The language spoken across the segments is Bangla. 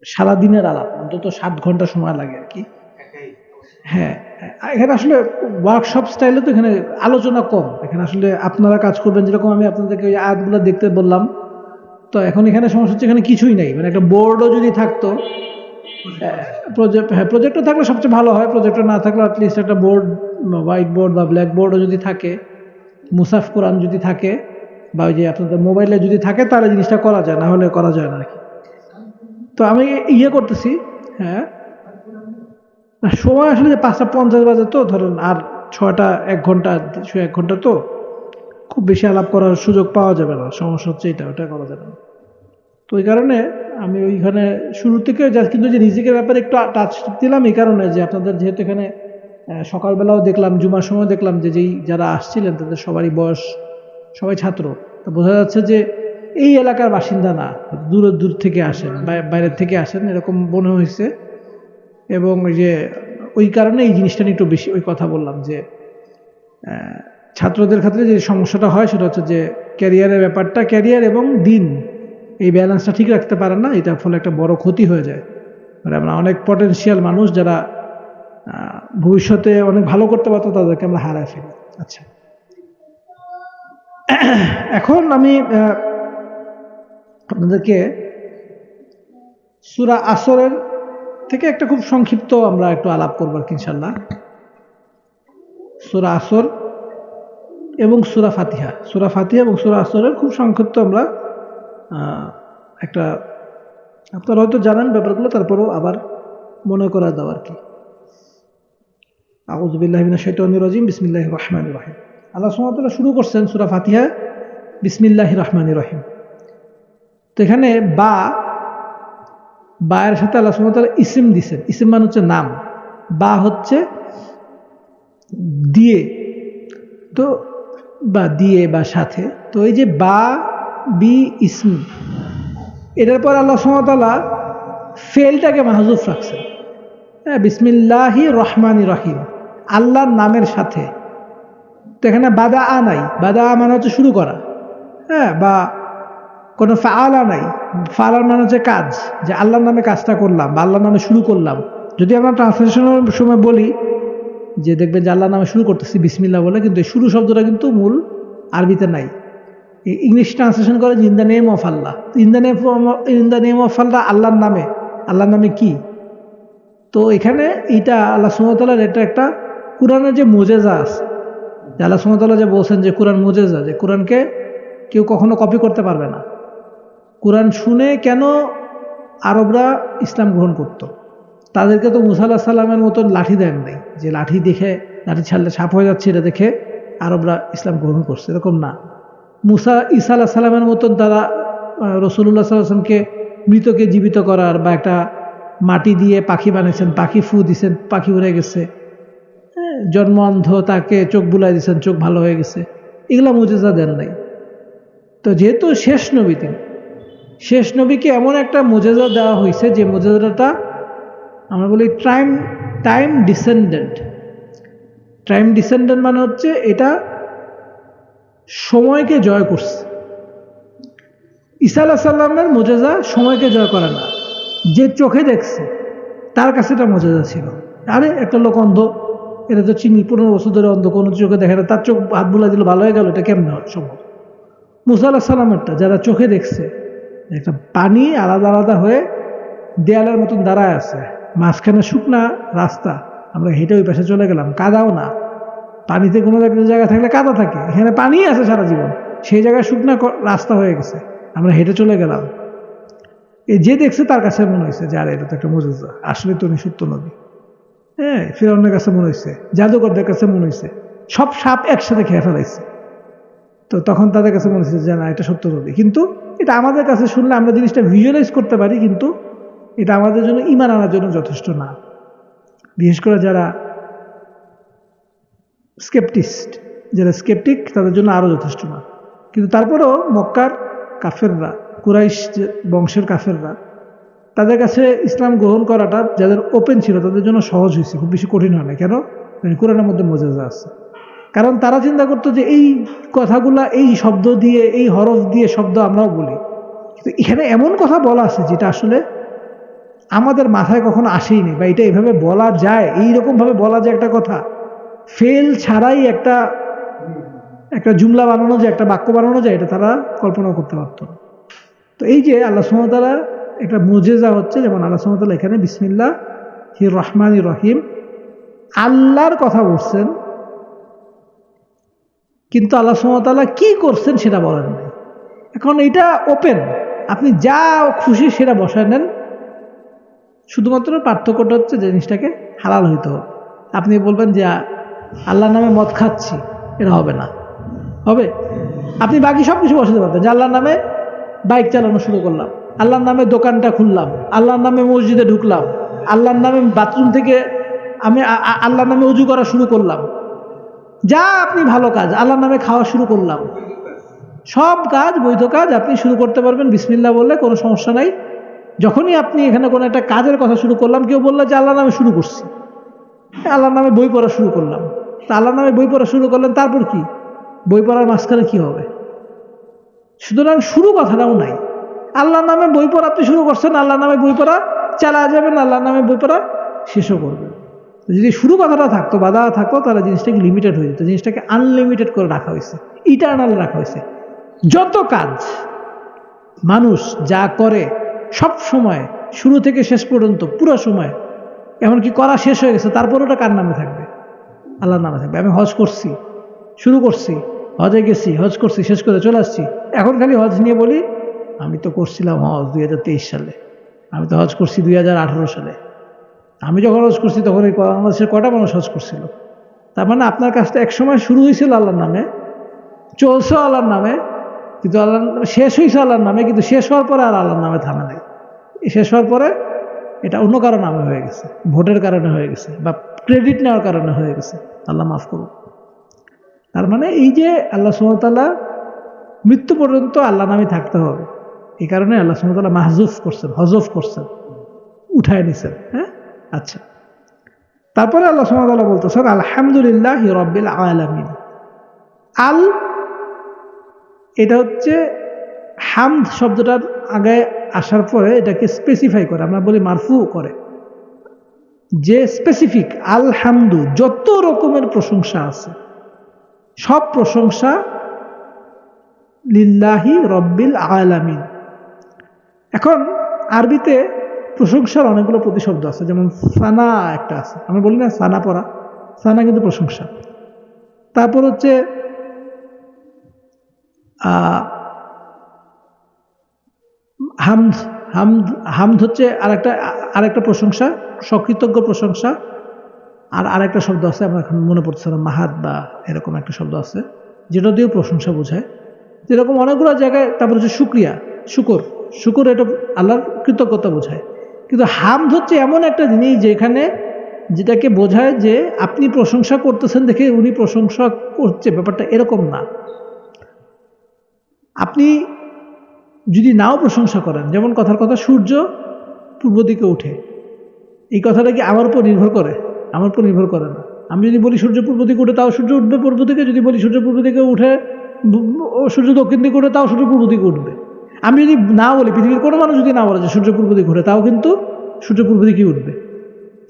সারাদিনের আলাপ, অন্তত 7 ঘন্টা সময় লাগে আর কি। হ্যাঁ, এখানে আসলে ওয়ার্কশপ স্টাইলে তো এখানে আলোচনা কম। এখানে আসলে আপনারা কাজ করবেন, যেরকম আমি আপনাদেরকে ওই আয়াতগুলো দেখতে বললাম। তো এখন এখানে সমস্যা হচ্ছে এখানে কিছুই নাই, মানে একটা বোর্ডও যদি থাকতো, প্রজেক্টর থাকলে সবচেয়ে ভালো হয়। প্রজেক্টর না থাকলে অ্যাটলিস্ট একটা বোর্ড, হোয়াইট বোর্ড বা ব্ল্যাক বোর্ডও যদি থাকে, মুসাফ কোরআন যদি থাকে, বা ওই যে আপনাদের মোবাইলে যদি থাকে, তাহলে জিনিসটা করা যায়, না হলে করা যায় না আর কি। তো আমি ইয়ে করতেছি। হ্যাঁ, না, সময় আসলে যে 5টা 50 বাজে, তো ধরেন আর 1 ঘন্টা 1 ঘন্টা, তো খুব বেশি আলাপ করার সুযোগ পাওয়া যাবে না। সমস্যা হচ্ছে এটা, ওটা করা যাবে না। তো ওই কারণে আমি ওইখানে শুরু থেকে যা, কিন্তু যে রিজিকের ব্যাপারে একটু টাচ দিলাম এই কারণে যে আপনাদের যেহেতু এখানে সকালবেলাও দেখলাম, জুমার সময় দেখলাম যে যেই যারা আসছিলেন তাদের সবারই বয়স, সবাই ছাত্র। তো বোঝা যাচ্ছে যে এই এলাকার বাসিন্দা না, দূর দূর থেকে আসেন, বাইরের থেকে আসেন, এরকম মনে হয়েছে। এবং ওই যে ওই কারণে এই জিনিসটা নিয়ে একটু বেশি ওই কথা বললাম যে ছাত্রদের ক্ষেত্রে যে সমস্যাটা হয় সেটা হচ্ছে যে ক্যারিয়ারের ব্যাপারটা, ক্যারিয়ার এবং দিন, এই ব্যালেন্সটা ঠিক রাখতে পারেন না, এটার ফলে একটা বড় ক্ষতি হয়ে যায়। মানে আমরা অনেক পটেনশিয়াল মানুষ যারা ভবিষ্যতে অনেক ভালো করতে পারতো, তাদেরকে আমরা হারায় ফেলি। আচ্ছা, এখন আমি আপনাদেরকে সূরা আসরের থেকে একটা খুব সংক্ষিপ্ত আমরা একটু আলাপ করবো আর কি, ইনশাল্লাহ। সূরা আসর এবং সূরা ফাতিহা, সূরা ফাতিহা এবং সূরা আসরের খুব সংক্ষিপ্ত আমরা একটা, আপনারা হয়তো জানেন ব্যাপারগুলো, তারপরেও আবার মনে করা দাও আর কি। আউযু বিল্লাহি মিনাশ শাইতানির রাজিম, বিসমিল্লাহির রহমানির রহিম। আল্লাহ সুবহানাহু ওয়া তাআলা শুরু করছেন সূরা ফাতিহা বিসমিল্লাহির রহমানির রহিম। তো এখানে বায়ের সাথে আল্লাহ সুবহানাহু ওয়া তাআলা ইসম দিছেন। ইসম মানে হচ্ছে নাম, বা হচ্ছে দিয়ে, তো বা দিয়ে বা সাথে। তো এই যে বা, বি, ইসম, এটার পর আল্লাহ সুবহানাহু ওয়া তাআলা ফেলটাকে মাহজুফ রাখছেন। হ্যাঁ, বিসমিল্লাহির রহমানির রহিম, আল্লাহর নামের সাথে। তো এখানে বাদা আ নাই, বাদা আ মানে হচ্ছে শুরু করা। হ্যাঁ, বা কোনো ফাআলা নাই, ফাআলার মানে হচ্ছে কাজ, যে আল্লাহর নামে কাজটা করলাম বা আল্লাহর নামে শুরু করলাম। যদি আমরা ট্রান্সলেশনের সময় বলি যে দেখবেন যে আল্লাহর নামে শুরু করতেছি বিসমিল্লাহ বলে, কিন্তু এই শুরু শব্দটা কিন্তু মূল আরবিতে নাই। ইংলিশ ট্রান্সলেশন করে in the name of Allah. In the name of Allah, আল্লাহর নামে। আল্লাহর নামে কি? তো এখানে এইটা আল্লাহ সুবহানাহু ওয়া তাআলার এটা একটা কোরআনের যে মুজেজা আছে, যে আল্লাহ সুবহানাহু ওয়া তাআলা যে বলছেন যে কোরআন মুজেজা, যে কোরআনকে কেউ কখনো কপি করতে পারবে না। কোরআন শুনে কেন আরবরা ইসলাম গ্রহণ করত? তাদেরকে তো মুসা আলাহিস সালামের মতন লাঠি দেন নাই, যে লাঠি দেখে, লাঠি ছাড়লে সাপ হয়ে যাচ্ছে এটা দেখে আরবরা ইসলাম গ্রহণ করছে, এরকম না। ঈসা আলাহিস সালামের মতন তারা রাসূলুল্লাহ সাল্লাল্লাহু আলাইহি ওয়াসাল্লামকে, মৃতকে জীবিত করার, বা একটা মাটি দিয়ে পাখি বানিয়েছেন, পাখি ফু দিছেন, পাখি উড়ে গেছে। হ্যাঁ, জন্ম অন্ধ, তাকে চোখ বুলাই দিয়েছেন, চোখ ভালো হয়ে গেছে। এগুলা মুজিজা দেন নাই। তো যেহেতু শেষ নবী তিনি, শেষ নবীকে এমন একটা মুজিজা দেওয়া হয়েছে যে মুজিজাটা আমরা বলি টাইম ডিসেন্ডেন্ট। টাইম ডিসেন্ডেন্ট মানে হচ্ছে এটা সময়কে জয় করছে। ঈসা আলাইহিস সালামের মুজিজা সময়কে জয় করে না, যে চোখে দেখছে তার কাছে এটা মুজিজা ছিল। আরে একটা লোক অন্ধ, এটা তো চিনি, 15 বছর ধরে অন্ধ, কোনো চোখে দেখে না, তার চোখ হাত বুলাই দিল ভালো হয়ে গেল, এটা কেমন সম্ভব? মুসা আলাইহিস সালামেরটা যারা চোখে দেখছে, একটা পানি আলাদা আলাদা হয়ে দেয়ালের মতন দাঁড়ায় আছে, মাঝখানে শুকনা রাস্তা, আমরা হেঁটে ওই পাশে চলে গেলাম, কাদাও না। পানিতে কোনো একটা জায়গা থাকলে কাদা থাকে, এখানে পানি আছে সারা জীবন, সেই জায়গায় শুকনা রাস্তা হয়ে গেছে, আমরা হেঁটে চলে গেলাম। এই যে দেখছে তার কাছে মনে হয়েছে যে আরে এটা তো একটা মুজিজা, আসলে তো উনি সত্য নবী। হ্যাঁ, ফিরআউনের কাছে মনে হয়েছে, জাদুকরদের কাছে মনে হয়েছে, সব সাপ একসাথে খেয়ে ফেলাইছে। তো তখন তাদের কাছে মনে হচ্ছে যে না, এটা সত্য নবী। কিন্তু এটা আমাদের কাছে শুনলে আমরা জিনিসটা ভিজুয়ালাইজ করতে পারি, কিন্তু এটা আমাদের জন্য ঈমান আনার জন্য যথেষ্ট না। বিশেষ করে যারা স্কেপটিস্ট, যারা স্কেপটিক, তাদের জন্য আরো যথেষ্ট না। কিন্তু তারপরেও মক্কার কাফেররা, কুরাইশ বংশের কাফেররা, তাদের কাছে ইসলাম গ্রহণ করাটা যাদের ওপেন ছিল তাদের জন্য সহজ হয়েছে, খুব বেশি কঠিন হয় না। কেন? কোরআনের মধ্যে মুজিজা আছে। কারণ তারা চিন্তা করতো যে এই কথাগুলা, এই শব্দ দিয়ে, এই হরফ দিয়ে শব্দ আমরাও বলি, কিন্তু এখানে এমন কথা বলা আছে যেটা আসলে আমাদের মাথায় কখনো আসেইনি, বা এটা এভাবে বলা যায়, এইরকমভাবে বলা যায় একটা কথা, ফেল ছাড়াই একটা একটা জুমলা বানানো যায়, একটা বাক্য বানানো যায়, এটা তারা কল্পনা করতে পারত না। তো এই যে আল্লাহ সুবহানাহু ওয়া তাআলা একটা মুজেজা হচ্ছে, যেমন আল্লাহ সুবহানাহু ওয়া তাআলা এখানে বিসমিল্লাহির রহমানির রহিম আল্লাহর কথা বলছেন, কিন্তু আল্লাহ সুবহানাহু ওয়া তাআলা কি করছেন সেটা বলেন নাই। এখন এটা ওপেন, আপনি যা খুশি সেটা বসায় নেন, শুধুমাত্র পার্থক্যটা হচ্ছে জিনিসটাকে হালাল হইতে হবে। আপনি বলবেন যে আল্লাহর নামে মদ খাচ্ছি, এটা হবে না। হবে আপনি বাকি সব কিছু বসাতে পারবেন, যে আল্লাহর নামে বাইক চালানো শুরু করলাম, আল্লাহর নামে দোকানটা খুললাম, আল্লাহর নামে মসজিদে ঢুকলাম, আল্লাহর নামে বাথরুম থেকে আমি আল্লাহর নামে উজু করা শুরু করলাম, যা আপনি ভালো কাজ আল্লাহর নামে খাওয়া শুরু করলাম, সব কাজ বৈধ কাজ আপনি শুরু করতে পারবেন বিসমিল্লাহ বললে, কোনো সমস্যা নাই। যখনই আপনি এখানে কোনো একটা কাজের কথা শুরু করলাম, কেউ বললো যে আল্লাহর নামে শুরু করছি, আল্লাহর নামে বই পড়া শুরু করলাম, তা আল্লাহর নামে বই পড়া শুরু করলেন, তারপর কি বই পড়ার মাঝখানে কি হবে? সুতরাং শুরু কথাটাও নাই। আল্লাহর নামে বই পড়া আপনি শুরু করছেন, আল্লাহর নামে বই পড়া চালা যাবেন, আল্লাহর নামে বই পড়া শেষও করবেন। যদি শুরু কথাটা থাকতো, বাধা থাকতো, তাহলে জিনিসটাকে লিমিটেড হয়ে যেত। জিনিসটাকে আনলিমিটেড করে রাখা হয়েছে, ইটার্নাল রাখা হয়েছে। যত কাজ মানুষ যা করে সব সময়, শুরু থেকে শেষ পর্যন্ত পুরো সময়, এমনকি করা শেষ হয়ে গেছে, তারপর ওটা কার নামে থাকবে? আল্লাহর নামে থাকবে। আমি হজ করছি, শুরু করছি, হজে গেছি, হজ করছি, শেষ করে চলে আসছি, এখন খালি হজ নিয়ে বলি আমি তো করছিলাম হজ 2023 সালে, আমি তো হজ করছি 2018 সালে। আমি যখন হজ করছি তখন এই বাংলাদেশের কটা মানুষ হজ করছিল? তার মানে আপনার কাজটা একসময় শুরু হয়েছিল আল্লাহর নামে, চলছে আল্লাহর নামে, কিন্তু আল্লাহ শেষ হয়েছে আল্লাহর নামে, কিন্তু শেষ হওয়ার পরে আর আল্লাহর নামে থামে নাই। শেষ হওয়ার পরে এটা অন্য কারো নামে হয়ে গেছে, ভোটের কারণে হয়ে গেছে, বা ক্রেডিট নেওয়ার কারণে হয়ে গেছে। আল্লাহ মাফ করুন। তার মানে এই যে আল্লাহ সুবহানাহু ওয়া তাআলা মৃত্যু পর্যন্ত আল্লাহ নামে থাকতে হবে, এই কারণে আল্লাহ সুবহানাহু ওয়া তাআলা মাহজুফ করছেন, হজফ করছেন, উঠায় নিছেন। হ্যাঁ, আচ্ছা। তারপরে আল্লাহ সুবহানাহু ওয়া তাআলা বলতেছেন আলহামদুলিল্লাহি রাব্বিল আলামিন। আল, এটা হচ্ছে হামদ শব্দটার আগে আসার পরে এটাকে স্পেসিফাই করে, আমরা বলি মারফু করে, যে স্পেসিফিক। আলহামদু, যত রকমের প্রশংসা আছে সব প্রশংসা লিল্লাহি রব্বিল আলামিন। এখন আরবিতে প্রশংসার অনেকগুলো প্রতিশব্দ আছে, যেমন সানা একটা আছে, আমরা বলি না সানা পড়া, সানা কিন্তু প্রশংসা। তারপর হচ্ছে হামদ, হামদ, হামদ হচ্ছে আরেকটা প্রশংসা, সকৃতজ্ঞ প্রশংসা। আর আরেকটা শব্দ আছে, আমার এখন মনে পড়ছে না, মাহাদ বা এরকম একটা শব্দ আছে, যেটা দিয়েও প্রশংসা বোঝায়, যেরকম অনেকগুলো জায়গায়। তারপর হচ্ছে শুক্রিয়া, শুকর, শুকর এটা আল্লাহর কৃতজ্ঞতা বোঝায়। কিন্তু হামদ হচ্ছে এমন একটা জিনিস যেটাকে বোঝায় যে আপনি প্রশংসা করতেছেন দেখে উনি প্রশংসা করছে, ব্যাপারটা এরকম না। আপনি যদি নাও প্রশংসা করেন, যেমন কথার কথা সূর্য পূর্ব দিকে উঠে, এই কথাটা কি আমার উপর নির্ভর করে? আমার উপর নির্ভর করে না। আমি যদি বলি সূর্য পূর্ব দিকে উঠে, তাও সূর্য উঠবে পূর্ব দিকে। যদি বলি সূর্য পূর্ব দিকে উঠে, সূর্য দক্ষিণ দিকে উঠে, তাও সূর্য পূর্ব দিকে উঠবে। আমি যদি না বলি, পৃথিবীর কোনো মানুষ যদি না বলে যে সূর্য পূর্ব দিকে উঠে, তাও কিন্তু সূর্য পূর্ব দিকে উঠবে।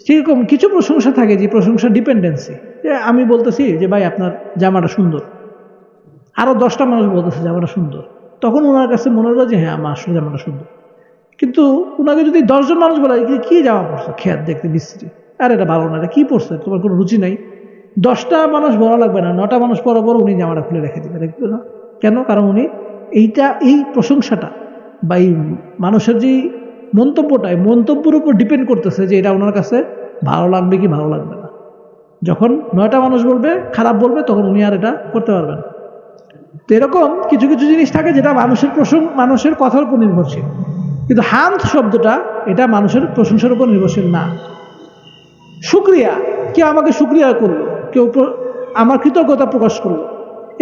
সেরকম কিছু প্রশংসা থাকে যে প্রশংসা ডিপেন্ডেন্সি, যে আমি বলতেছি যে ভাই আপনার জামাটা সুন্দর, আরও 10টা মানুষ বলতেছে জামাটা সুন্দর, তখন ওনার কাছে মনে হলো যে হ্যাঁ আমার আসলে জামাটা সুন্দর। কিন্তু ওনাকে যদি 10 জন মানুষ বলে কি জামা পড়ছো, খেয়াল দেখতে বিশ্রী, আর এটা ভালো না, এটা কী পড়ছে, তোমার কোনো রুচি নাই, 10টা মানুষ বলা লাগবে না, 9টা মানুষ পর উনি জামাটা খুলে রেখে দেবে, দেখবে না কেন? কারণ উনি এই প্রশংসাটা বা এই মানুষের যে মন্তব্যটা, এই মন্তব্যের উপর ডিপেন্ড করতেছে যে এটা ওনার কাছে ভালো লাগবে কি ভালো লাগবে না। যখন 9টা মানুষ বলবে, খারাপ বলবে, তখন উনি আর এটা করতে পারবেন। তো এরকম কিছু কিছু জিনিস থাকে যেটা মানুষের কথার উপর নির্ভরশীল, কিন্তু হামদ শব্দটা এটা মানুষের প্রশংসার উপর নির্ভরশীল না। শুক্রিয়া, কেউ আমাকে শুক্রিয়া করলো, কেউ আমার কৃতজ্ঞতা প্রকাশ করলো,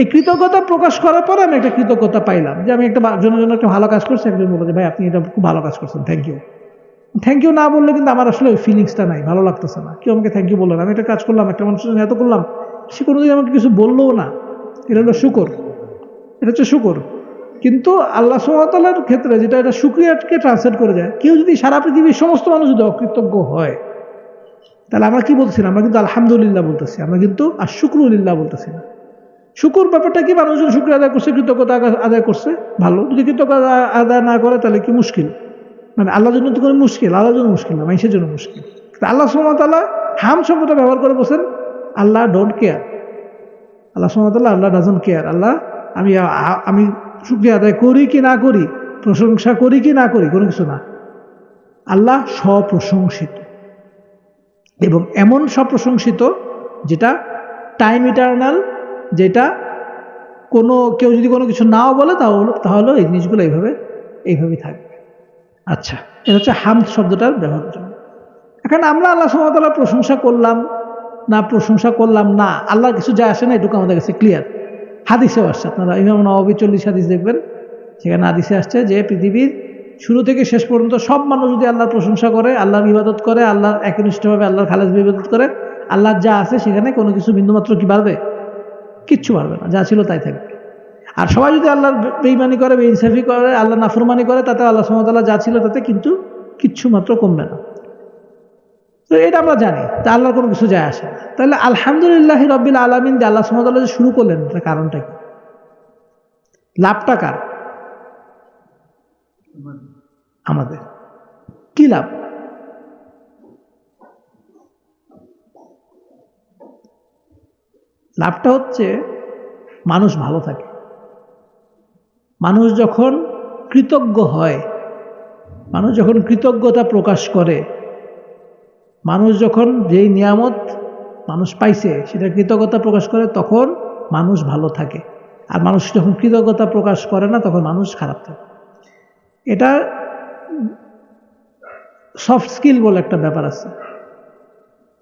এই কৃতজ্ঞতা প্রকাশ করার পরে আমি একটা কৃতজ্ঞতা পাইলাম, যে আমি জন্য একটা ভালো কাজ করছি, একজন বললো যে ভাই আপনি এটা খুব ভালো কাজ করছেন, থ্যাংক ইউ। থ্যাংক ইউ না বললে কিন্তু আমার আসলে ওই ফিলিংসটা নাই, ভালো লাগতেছে না। কেউ আমাকে থ্যাংক ইউ বললো না, আমি একটা কাজ করলাম, একটা মানুষের জন্য এত করলাম, সে কোনোদিন আমাকে কিছু বললোও না, এটা হলো শুকর, এটা হচ্ছে শুকর। কিন্তু আল্লাহ সুবহানাহু ওয়া তাআলার ক্ষেত্রে যেটা এটা শুকরিয়াকে ট্রান্সলেট করে যায়, কেউ যদি সারা পৃথিবীর সমস্ত মানুষ যদি অকৃতজ্ঞ হয়, তাহলে আমরা কি বলছিলাম? আমরা কিন্তু আলহামদুলিল্লাহ বলতেছি, আমরা কিন্তু আশশুকরুলিল্লাহ বলতেছি না। শুকুর ব্যাপারটা কি, মানুষজন শুক্রিয়া আদায় করছে, কৃতজ্ঞতা আদায় করছে, ভালো। যদি কৃতজ্ঞতা আদায় না করে তাহলে কি মুশকিল? মানে আল্লাহর জন্য তো কোনো মুশকিল, আল্লাহর জন্য মুশকিল না, মানুষের জন্য মুশকিল। আল্লাহ সুবহানাহু ওয়া তাআলা হাম শব্দটা ব্যবহার করে বলছেন আল্লাহ ডোন্ট কেয়ার। আল্লাহ সুবহানাহু ওয়া তাআলা আল্লাহ ডাজন্ট কেয়ার। আল্লাহ আমি শুকরিয়া আদায় করি কি না করি, প্রশংসা করি কি না করি, কোনো কিছু না। আল্লাহ স্বপ্রশংসিত, এবং এমন স্বপ্রশংসিত যেটা টাইম ইটারনাল, যেটা কেউ যদি কোনো কিছু নাও বলে তাহলে এই জিনিসগুলো এইভাবেই থাকবে। আচ্ছা, এটা হচ্ছে হামদ শব্দটার ব্যবহারের জন্য। এখন আমরা আল্লাহ সুবহানাহু ওয়া তাআলার প্রশংসা করলাম না, আল্লাহর কিছু যায় আসে না, এটুকু আমাদের কাছে ক্লিয়ার। হাদিসেও আসছে, আপনারা ইমাম নওয়াবী 40 হাদিস দেখবেন, সেখানে হাদিসে আসছে যে পৃথিবীর শুরু থেকে শেষ পর্যন্ত সব মানুষ যদি আল্লাহর প্রশংসা করে, আল্লাহর ইবাদত করে, আল্লাহর একনিষ্ঠভাবে আল্লাহর খালেস ইবাদত করে, আল্লাহর যা আছে সেখানে কোনো কিছু বিন্দুমাত্র কি বাড়বে? কিচ্ছু বাড়বে না, যা ছিল তাই থাকবে। আর সবাই যদি আল্লাহর বেঈমানি করে, বেইনসাফি করে, আল্লাহ নাফরমানি করে, তাতে আল্লাহ সুবহানাহু ওয়া তাআলা যা ছিল তাতে কিন্তু কিচ্ছু মাত্র কমবে না। তো এটা আমরা জানি, তা আল্লাহর কোনো কিছু যায় আসে না। তাহলে আলহামদুলিল্লাহি রাব্বিল আলামিন যে আল্লাহ সুবহানাহু ওয়া তাআলা যে শুরু করলেন, তার কারণটা কি? লাভটা কার? আমাদের। কি লাভ? লাভটা হচ্ছে মানুষ ভালো থাকে। মানুষ যখন কৃতজ্ঞ হয়, মানুষ যখন কৃতজ্ঞতা প্রকাশ করে, মানুষ যখন যেই নিয়ামত মানুষ পাইছে সেটা কৃতজ্ঞতা প্রকাশ করে, তখন মানুষ ভালো থাকে। আর মানুষ যখন কৃতজ্ঞতা প্রকাশ করে না, তখন মানুষ খারাপ থাকে। এটা সফট স্কিল বলে একটা ব্যাপার আছে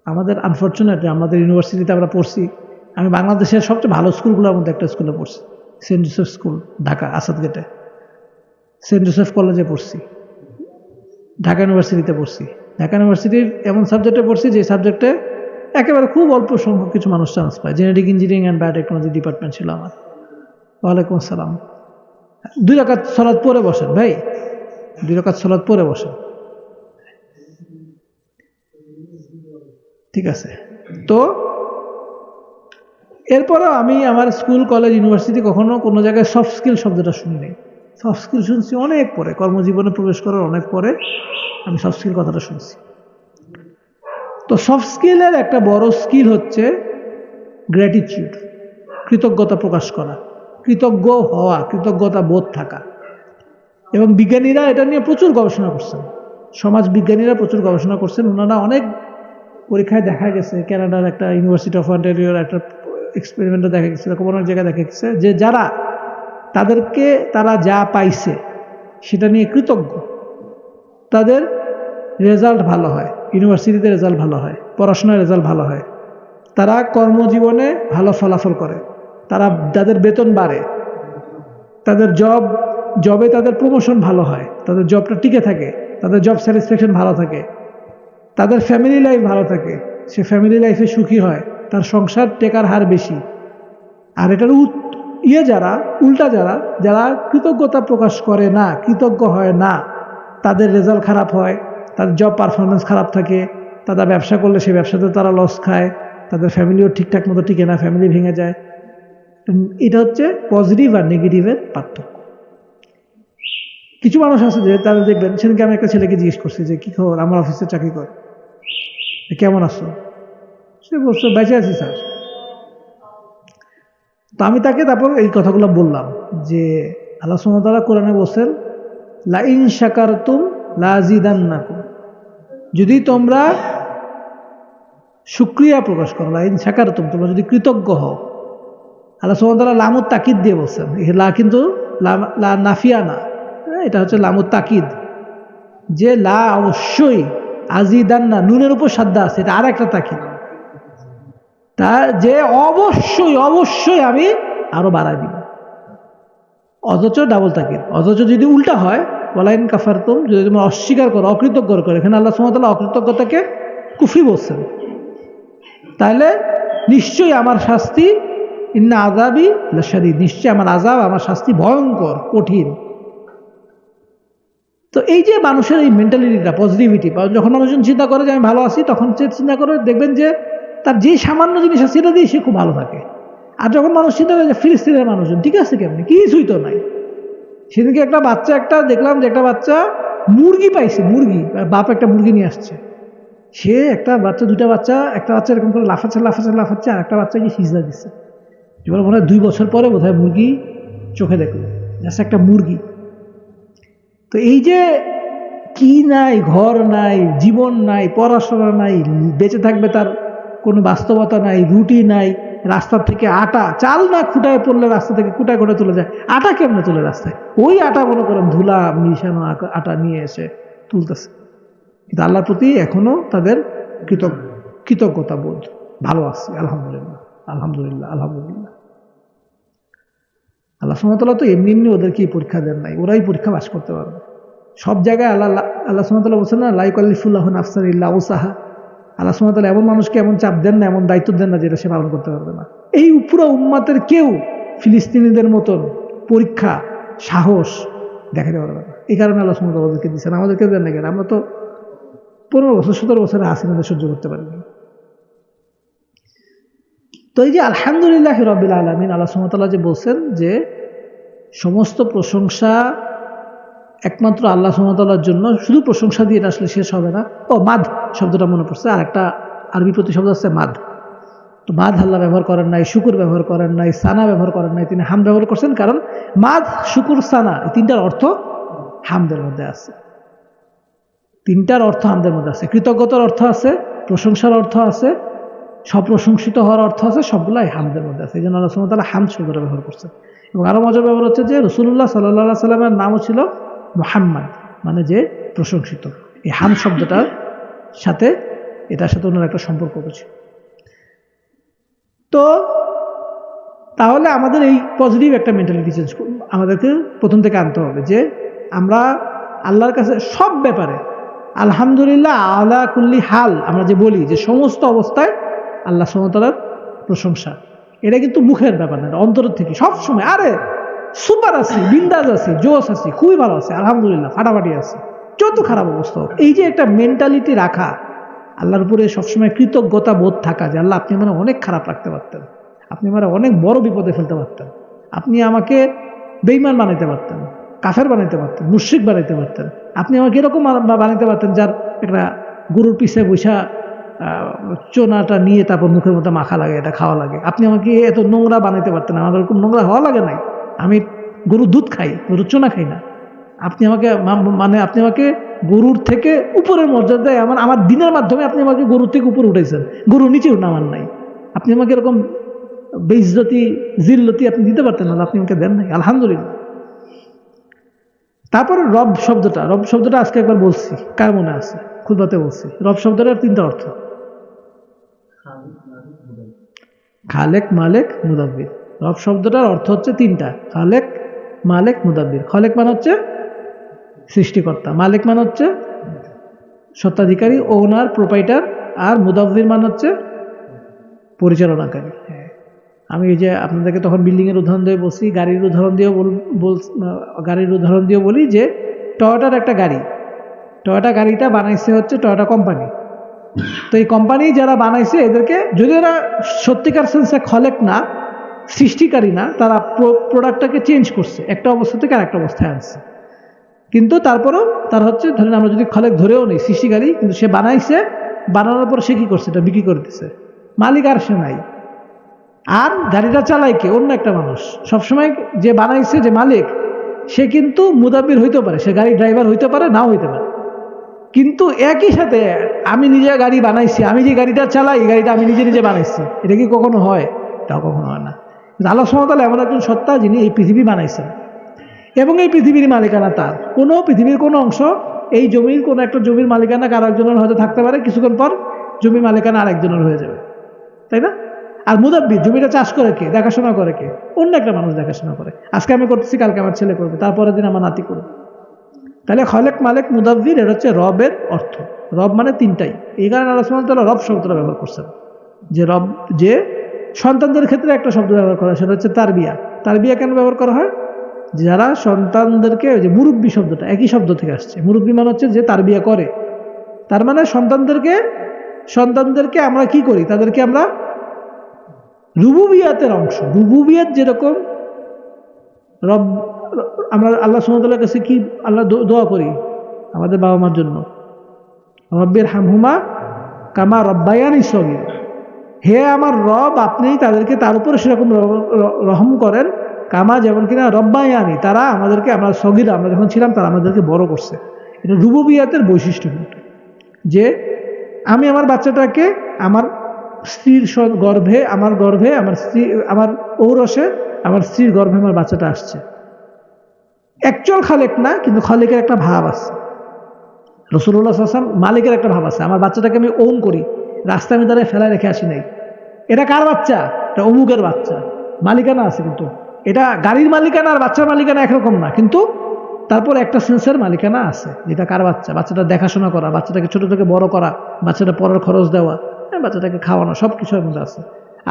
আমাদের। আনফর্চুনেটলি আমাদের ইউনিভার্সিটিতে আমরা পড়ছি, আমি বাংলাদেশের সবচেয়ে ভালো স্কুলগুলোর মধ্যে একটা স্কুলে পড়ছি, saint Joseph school, Dhaka Asad গেটে। সেন্ট জোসেফ কলেজে পড়ছি, ঢাকা ইউনিভার্সিটিতে পড়ছি। ঢাকা ইউনিভার্সিটির এমন সাবজেক্টে পড়ছি যে সাবজেক্টে একেবারে খুব অল্প সংখ্যক কিছু মানুষ চান্স পায়। Genetic engineering and biotechnology department ছিল আমার। ওয়ালাইকুম আসসালাম। 2 রাকাত সালাত পরে বসেন ভাই, 2 রাকাত সালাত পরে বসেন, ঠিক আছে? তো এরপরেও আমি আমার স্কুল, কলেজ, ইউনিভার্সিটি কখনো কোনো জায়গায় সফট স্কিল শব্দটা শুনিনি। সফট স্কিল শুনছি অনেক পরে, কর্মজীবনে প্রবেশ করার অনেক পরে আমি সফট স্কিল কথাটা শুনছি। তো সফট স্কিলের একটা বড় স্কিল হচ্ছে গ্র্যাটিটিউড, কৃতজ্ঞতা প্রকাশ করা, কৃতজ্ঞ হওয়া, কৃতজ্ঞতা বোধ থাকা। এবং বিজ্ঞানীরা এটা নিয়ে প্রচুর গবেষণা করছেন, সমাজ বিজ্ঞানীরা প্রচুর গবেষণা করছেন। ওনারা অনেক পরীক্ষায় দেখা গেছে, কানাডার একটা ইউনিভার্সিটি অফ অন্টারিওর একটা এক্সপেরিমেন্টে দেখা গেছে, এরকম অনেক জায়গায় দেখা গেছে যে যারা তারা যা পাইছে সেটা নিয়ে কৃতজ্ঞ, তাদের রেজাল্ট ভালো হয়, ইউনিভার্সিটিতে রেজাল্ট ভালো হয়, পড়াশোনার রেজাল্ট ভালো হয়, তারা কর্মজীবনে ভালো ফলাফল করে, তাদের বেতন বাড়ে, তাদের জবে তাদের প্রমোশন ভালো হয়, তাদের জবটা টিকে থাকে, তাদের জব স্যাটিসফ্যাকশন ভালো থাকে, তাদের ফ্যামিলি লাইফ ভালো থাকে, সে ফ্যামিলি লাইফে সুখী হয়, তার সংসার টেকার হার বেশি। আর এটার উল্টা যারা কৃতজ্ঞতা প্রকাশ করে না, কৃতজ্ঞ হয় না, তাদের রেজাল্ট খারাপ হয়, তাদের জব পারফরমেন্স খারাপ থাকে, তারা ব্যবসা করলে সেই ব্যবসাতে তারা লস খায়, তাদের ফ্যামিলিও ঠিকঠাক মতো টিকে না, ফ্যামিলি ভেঙে যায়। এটা হচ্ছে পজিটিভ আর নেগেটিভের পার্থক্য। কিছু মানুষ আছে যে তারা দেখবেন, সেদিনকে আমি একটা ছেলেকে জিজ্ঞেস করছি যে কি খবর, আমার অফিসে চাকরি কর, কেমন আছো? সে বলছে বেঁচে আছি স্যার। তো আমি তাকে তারপর এই কথাগুলো বললাম যে আল্লাহ সুবহানাহু ওয়া তাআলা কোরআনে বলছেন লা ইন শাকারতুম লাযিদান্নাকুম, যদি তোমরা শুকরিয়া প্রকাশ করো, লা ইন শাকারতুম, তোমরা যদি কৃতজ্ঞ হও। আল্লাহ সুবহানাহু ওয়া তাআলা লামুত তাকিদ দিয়ে বলছেন, লা কিন্তু লা নাফিয়া না, এটা হচ্ছে লামুত তাকিদ, যে লা অবশ্যই, আজিদান্না নুনের উপর সাদ্দা আছে, এটা আর একটা তাকিদ, তা যে অবশ্যই আমি আরো বাড়াই দিব, অথচ ডাবল তাকিদ। অথচ যদি উল্টা হয়, ওয়ালাইন কাফারতুম, যদি তোমরা অস্বীকার করো, অকৃতজ্ঞ করো, এখানে আল্লাহ সুবহানাহু ওয়া তাআলা অকৃতজ্ঞতাকে কুফরি বলছেন, তাহলে নিশ্চয়ই আমার শাস্তি ইন্না আযাবি লাশাদীদ, নিশ্চয় আমার আযাব, আমার শাস্তি ভয়ঙ্কর কঠিন। তো এই যে মানুষের এই মেন্টালিটিটা, পজিটিভিটি, যখন মানুষজন চিন্তা করে যে আমি ভালো আছি, তখন সে চিন্তা করে দেখবেন যে তার যে সামান্য জিনিস আছে সেটা দিয়ে সে খুব ভালো থাকে। আর যখন মানুষ চিন্তা করে যে ফিলিস্তিনের মানুষজন ঠিক আছে কেমনি, কিছুই তো নাই। সেদিনকে একটা বাচ্চা দেখলাম যে একটা বাচ্চা মুরগি পাইছে, মুরগি, বাপ একটা মুরগি নিয়ে আসছে। সে একটা বাচ্চা, দুটা বাচ্চা, একটা বাচ্চা এরকম করে লাফাচ্ছে আর একটা বাচ্চাকে সিজদা দিচ্ছে। এবার মনে হয় 2 বছর পরে বোধহয় মুরগি চোখে দেখলো, জাস্ট একটা মুরগি। তো এই যে কি নাই, ঘর নাই, জীবন নাই, পড়াশোনা নাই, বেঁচে থাকবে তার কোনো বাস্তবতা নাই, রুটি নাই, রাস্তা থেকে আটা, চাল না খুঁটায় পড়লে রাস্তা থেকে খুঁটায় তুলে যায়, আটা কেমনে তুলে রাস্তায়, ওই আটা মনে করেন ধুলা মিশানো আটা নিয়ে এসে তুলতেছে। কিন্তু আল্লাহর প্রতি এখনো তাদের কৃতজ্ঞতা বোধ, ভালো আছে, আলহামদুলিল্লাহ আলহামদুলিল্লাহ আলহামদুলিল্লাহ। আল্লাহ সুবহানাহু ওয়া তাআলা তো এমনি এমনি ওদেরকে পরীক্ষা দেন নাই, ওরাই পরীক্ষা পাস করতে পারবে। সব জায়গায় আল্লাহ সুবহানাহু ওয়া তাআলা বলছেন না, লা ইউকাল্লিফুল্লাহু নাফসান ইল্লা উসাহা। আল্লাহ সুবহানাহু ওয়া তাআলা এমন মানুষকে এমন চাপ দেন না, এমন দায়িত্ব দেন না যেটা সে পালন করতে পারবে না। এই পুরো উম্মাতের কেউ ফিলিস্তিনিদের মতন পরীক্ষা, সাহস দেখাতে পারবে না। এই কারণে আল্লাহ সুবহানাহু ওয়া তাআলা ওদেরকে দিচ্ছেন, আমাদেরকে দেন না কেন? আমরা তো 15 বছর 17 বছরে হাসিনাদের সহ্য করতে পারিনি। তো এই যে আলহামদুলিল্লাহ রাব্বিল আলামিন, আল্লাহ সুবহানাহু ওয়া তাআলা যে বলছেন যে সমস্ত প্রশংসা একমাত্র আল্লাহ সুবহানাহু ওয়া তাআলার জন্য, শুধু প্রশংসা দিয়ে এটা আসলে শেষ হবে না। ও মাদ শব্দটা মনে পড়ছে, আর একটা আরবি প্রতিশব্দ আছে মাদ। তো মাদ আল্লাহ ব্যবহার করেন নাই, শুকুর ব্যবহার করেন নাই, সানা ব্যবহার করেন নাই, তিনি হাম ব্যবহার করছেন। কারণ মাদ, শুকুর, সানা এই তিনটার অর্থ হামদের মধ্যে আছে। তিনটার অর্থ হামদের মধ্যে আছে। কৃতজ্ঞতার অর্থ আছে, প্রশংসার অর্থ আছে, সপ্রশংসিত হওয়ার অর্থ আছে, সবগুলাই হামদের মধ্যে আছে। এই জন্য আল্লাহ সুবহানাহু ওয়া তাআলা হামদ শব্দটা ব্যবহার করছেন। এবং আরো মজার ব্যাপার হচ্ছে যে রাসূলুল্লাহ সাল্লাল্লাহু আলাইহি সাল্লামের নামও ছিল মুহাম্মদ, মানে যে প্রশংসিত। এই হাম শব্দটার সাথে এটার সাথে ওনার একটা সম্পর্ক আছে। তো তাহলে আমাদের এই পজিটিভ একটা মেন্টালিটি চেঞ্জ আমাদেরকে প্রথম থেকে আনতে হবে যে আমরা আল্লাহর কাছে সব ব্যাপারে আলহামদুলিল্লাহ আলা কুল্লি হাল, আমরা যে বলি যে সমস্ত অবস্থায় আল্লাহ সুবহানাহু ওয়া তাআলার প্রশংসা, এটা কিন্তু মুখের ব্যাপার না, অন্তরের থেকে সব সময় আরে সুপার আছি, বিন্দাজ আছি, জোশ আছি, খুবই ভালো আছে, আলহামদুলিল্লাহ ফাটাফাটি আছে, যত খারাপ অবস্থা হোক। এই যে একটা মেন্টালিটি রাখা, আল্লাহর উপরে সবসময় কৃতজ্ঞতা বোধ থাকা যে আল্লাহ আপনি মানে অনেক খারাপ রাখতে পারতেন, আপনি মানে অনেক বড় বিপদে ফেলতে পারতেন, আপনি আমাকে বেঈমান বানাইতে পারতেন, কাফের বানাইতে পারতেন, মুশরিক বানাইতে পারতেন, আপনি আমাকে এরকম বানাইতে পারতেন যার একটা গরুর পিছে বৈশা চোনাটা নিয়ে তারপর মুখের মধ্যে মাখা লাগে, এটা খাওয়া লাগে, আপনি আমাকে এত নোংরা বানাইতে পারতেন, আমার এরকম নোংরা হওয়া লাগে নাই, আমি গরুর দুধ খাই, গরুর চোনা খাই না, আপনি আমাকে আপনি আমাকে গরুর থেকে উপরের মর্যাদায় আমার দিনের মাধ্যমে আপনি আমাকে গরুর থেকে উপরে উঠেছেন, গরুর নিচে নামান নাই, আপনি আমাকে এরকম বেইজ্জতি জিল্লতি আপনি দিতে পারতেন না, আপনি আমাকে দেন নাই, আলহামদুলিল্লাহ। তারপর রব শব্দটা আজকে একবার বলছি, কার মনে আছে? খুতবাতে বলছি। রব শব্দটার 3টা অর্থ, খালেক, মালেক, মুদাব্বির। রব শব্দটার অর্থ হচ্ছে 3টা, খালেক, মালেক, মুদাব্বির। খালেক মানে হচ্ছে সৃষ্টিকর্তা, মালিক মানে হচ্ছে স্বত্বাধিকারী, ওনার, প্রোপাইটার, আর মুদাব্বির মানে হচ্ছে পরিচালনাকারী। আমি এই যে আপনাদেরকে তখন বিল্ডিংয়ের উদাহরণ দিয়ে বলছি, গাড়ির উদাহরণ দিয়েও বলি যে টয়োটার একটা গাড়ি, টয়োটা গাড়িটা বানাইছে হচ্ছে টয়োটা কোম্পানি। তো এই কোম্পানি যারা বানাইছে এদেরকে, যদি এরা সত্যিকার সেন্সে খলেক না, সৃষ্টিকারী না, তারা প্রোডাক্টটাকে চেঞ্জ করছে, একটা অবস্থা থেকে আরেকটা অবস্থায় আনছে। কিন্তু তারপরেও তার হচ্ছে, ধরেন আমরা যদি খলেক ধরেও নেই, সৃষ্টিকারী, কিন্তু সে বানাইছে, বানানোর পর সে কি করছে, এটা বিক্রি করে দিচ্ছে, মালিক আর সে নাই। আর গাড়িটা চালায় কে? অন্য একটা মানুষ। সবসময় যে বানাইছে, যে মালিক, সে কিন্তু মুদাব্বির হইতে পারে, সে গাড়ি ড্রাইভার হইতে পারে, নাও হইতে পারে, কিন্তু একই সাথে আমি নিজে গাড়ি বানাইছি, আমি যে গাড়িটা চালাই এই গাড়িটা আমি নিজে বানাইছি, এটা কি কখনো হয়? তাও কখনো হয় না। আল্লাহ সুবহানাহু ওয়া তাআলা এমন একজন সত্তা যিনি এই পৃথিবী বানাইছেন এবং এই পৃথিবীর মালিকানা তার। পৃথিবীর কোনো অংশ, এই জমির কোনো একটা জমির মালিকানা কারো একজনের হয়তো থাকতে পারে, কিছুক্ষণ পর জমির মালিকানা আরেকজনের হয়ে যাবে, তাই না? আর মুদাব্বির, জমিটা চাষ করে কে, দেখাশোনা করে কে? অন্য একটা মানুষ দেখাশোনা করে। আজকে আমি করতেছি, কালকে আমার ছেলে করবে, তারপরের দিন আমার নাতি করবে। তাহলে খলেক, মালিক, মুদাব্বির, এটা হচ্ছে রবের অর্থ। রব মানে 3টাই। এই কারণে আল্লাহ সুবহানাহু ওয়া তাআলা রব শব্দটা ব্যবহার করছেন, যে রব, যে সন্তানদের ক্ষেত্রে একটা শব্দ ব্যবহার করা হয়, সেটা হচ্ছে তারবিয়া। তারবিয়া কেন ব্যবহার করা হয়? যারা সন্তানদেরকে, ওই যে মুরব্বী শব্দটা একই শব্দ থেকে আসছে, মুরব্বী মানে হচ্ছে যে তারবিয়া করে। তার মানে সন্তানদেরকে আমরা কি করি, তাদেরকে আমরা রুবুবিয়াতের অংশ, রুবুবিয়াত যেরকম রব, আমরা আল্লাহ সুবহানাহু ওয়া তাআলার কাছে কি আল্লাহ দোয়া করি আমাদের বাবা মার জন্য, রব্বির হামহুমা কামা রব্বায়ানি সগীরা, হে আমার রব আপনি তাদেরকে তার উপরে সেরকম রহম করেন, কামা যেমন কিনা রব্বায়ানি, তারা আমাদেরকে, আমরা সগীরা আমরা যখন ছিলাম তারা আমাদেরকে বড় করছে। এটা রুবুবিয়াতের বৈশিষ্ট্য কিন্তু, যে আমি আমার বাচ্চাটাকে আমার স্ত্রীর গর্ভে, আমার স্ত্রী, আমার ঔরসে আমার স্ত্রীর গর্ভে আমার বাচ্চাটা আসছে। অ্যাকচুয়াল খালেক না, কিন্তু খালেকের একটা ভাব আছে। রাসূলুল্লাহ সাল্লাল্লাহু আলাইহি ওয়াসাল্লাম মালিকের একটা ভাব আছে, আমার বাচ্চাটাকে আমি ওন করি, রাস্তায় আমি দাঁড়ায় ফেলায় রেখে আসি নাই। এটা কার বাচ্চা? এটা অমুকের বাচ্চা। মালিকানা আছে, কিন্তু এটা গাড়ির মালিকানা আর বাচ্চার মালিকানা একরকম না, কিন্তু তারপর একটা সেন্সের মালিকানা আছে, যেটা কার বাচ্চা, বাচ্চাটা দেখাশোনা করা, বাচ্চাটাকে ছোট থেকে বড় করা, বাচ্চাটা পড়ার খরচ দেওয়া, বাচ্চাটাকে খাওয়ানো, সব কিছুর মধ্যে আছে।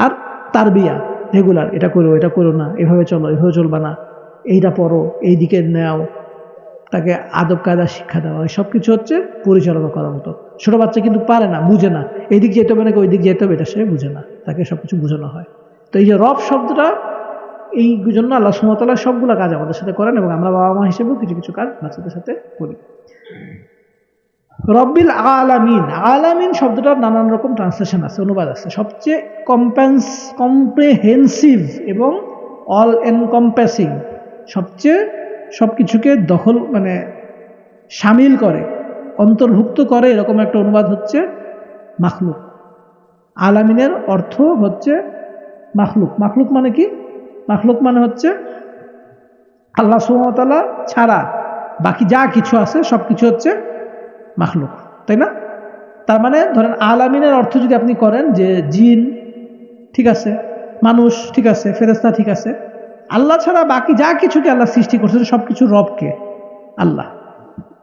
আর তারবিয়া রেগুলার, এটা করো না, এভাবে চলো, এভাবে চলবা না, এইটা পড়ো, এই দিকে নেও, তাকে আদব কায়দা শিক্ষা দেওয়া, সব কিছু হচ্ছে পরিচালনা করার মতো। ছোট বাচ্চা কিন্তু পারে না, বুঝে না, এই দিক যেতে হবে নাকি ওই দিক যেতে হবে, এটা সে বুঝে না, তাকে সবকিছু বোঝানো হয়। তো এই যে রব শব্দটা, এই জন্য আল্লাহ সুবহানাহু ওয়া তাআলা সবগুলো কাজ আমাদের সাথে করেন, এবং আমরা বাবা মা হিসেবেও কিছু কিছু কাজ বাচ্চাদের সাথে করি। রব্বিল আলামিন, আলামিন শব্দটার নানান রকম ট্রান্সলেশন আছে, অনুবাদ আছে। সবচেয়ে কম্প্রেহেন্সিভ এবং অল এনকম্পাসিং, সবচেয়ে সব কিছুকে দখল মানে শামিল করে, অন্তর্ভুক্ত করে, এরকম একটা অনুবাদ হচ্ছে মাখলুক। আলামিনের অর্থ হচ্ছে মাখলুক। মাখলুক মানে কি? মাখলুক মানে হচ্ছে আল্লাহ সুবহানাহু ওয়া তাআলা ছাড়া বাকি যা কিছু আছে সব কিছু হচ্ছে মাখলুক, তাই না? তার মানে ধরেন আলামিনের অর্থ যদি আপনি করেন যে জিন ঠিক আছে, মানুষ ঠিক আছে, ফেরেশতা ঠিক আছে, আল্লাহ ছাড়া বাকি যা কিছুকে আল্লাহ সৃষ্টি করছেন সব কিছু রবকে আল্লাহ।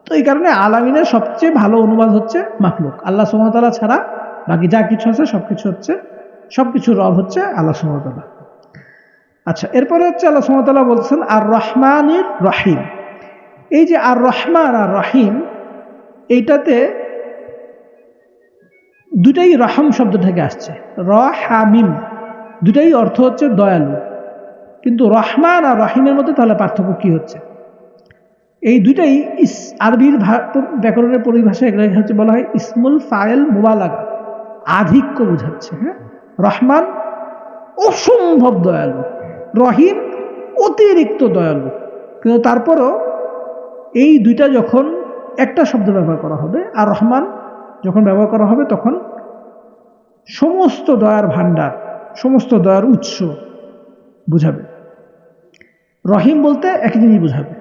তো এই কারণে আলামিনের সবচেয়ে ভালো অনুবাদ হচ্ছে মাখলুক। আল্লাহ সুবহানাহু ওয়া তাআলা ছাড়া বাকি যা কিছু আছে সব কিছু রব হচ্ছে আল্লাহ সুবহানাহু ওয়া তাআলা। আচ্ছা, এরপরে হচ্ছে আল্লাহ সুবহানাহু ওয়া তাআলা বলছেন আর রহমানির রহিম। এই যে আর রহমান আর রহিম, এইটাতে দুটাই রহম শব্দ থেকে আসছে, রহামিম, দুটাই অর্থ হচ্ছে দয়ালু। কিন্তু রহমান আর রহিমের মধ্যে তাহলে পার্থক্য কি হচ্ছে? এই দুটাই আরবির ব্যাকরণের পরিভাষায় এগুলো হচ্ছে বলা হয় ইসমুল ফাইল মুবালাগা, আধিক্য বোঝাচ্ছে। হ্যাঁ, রহমান অসম্ভব দয়ালু, রহিম অতিরিক্ত দয়ালু। কিন্তু তারপরও এই দুইটা যখন একটা শব্দ ব্যবহার করা হবে, আর রহমান যখন ব্যবহার করা হবে, তখন সমস্ত দয়ার ভান্ডার, সমস্ত দয়ার উৎস বুঝাবে। রহিম বলতে একই জিনিস বুঝাবে।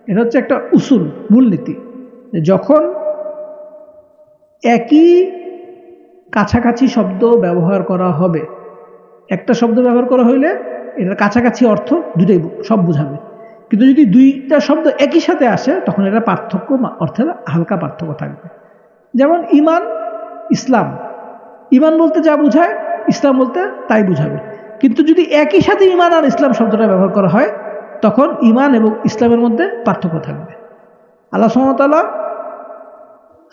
এটা হচ্ছে একটা উসুল, মূলনীতি, যখন একই কাছাকাছি শব্দ ব্যবহার করা হবে, একটা শব্দ ব্যবহার করা হইলে এটার কাছাকাছি অর্থ দুটাই সব বুঝাবে। কিন্তু যদি দুইটা শব্দ একই সাথে আসে, তখন এটা পার্থক্য, অর্থের হালকা পার্থক্য থাকবে। যেমন ইমান, ইসলাম, ইমান বলতে যা বুঝায় ইসলাম বলতে তাই বুঝাবে। কিন্তু যদি একই সাথে ইমান আর ইসলাম শব্দটা ব্যবহার করা হয়, তখন ইমান এবং ইসলামের মধ্যে পার্থক্য থাকবে। আল্লাহ সুবহানাহু ওয়া তাআলা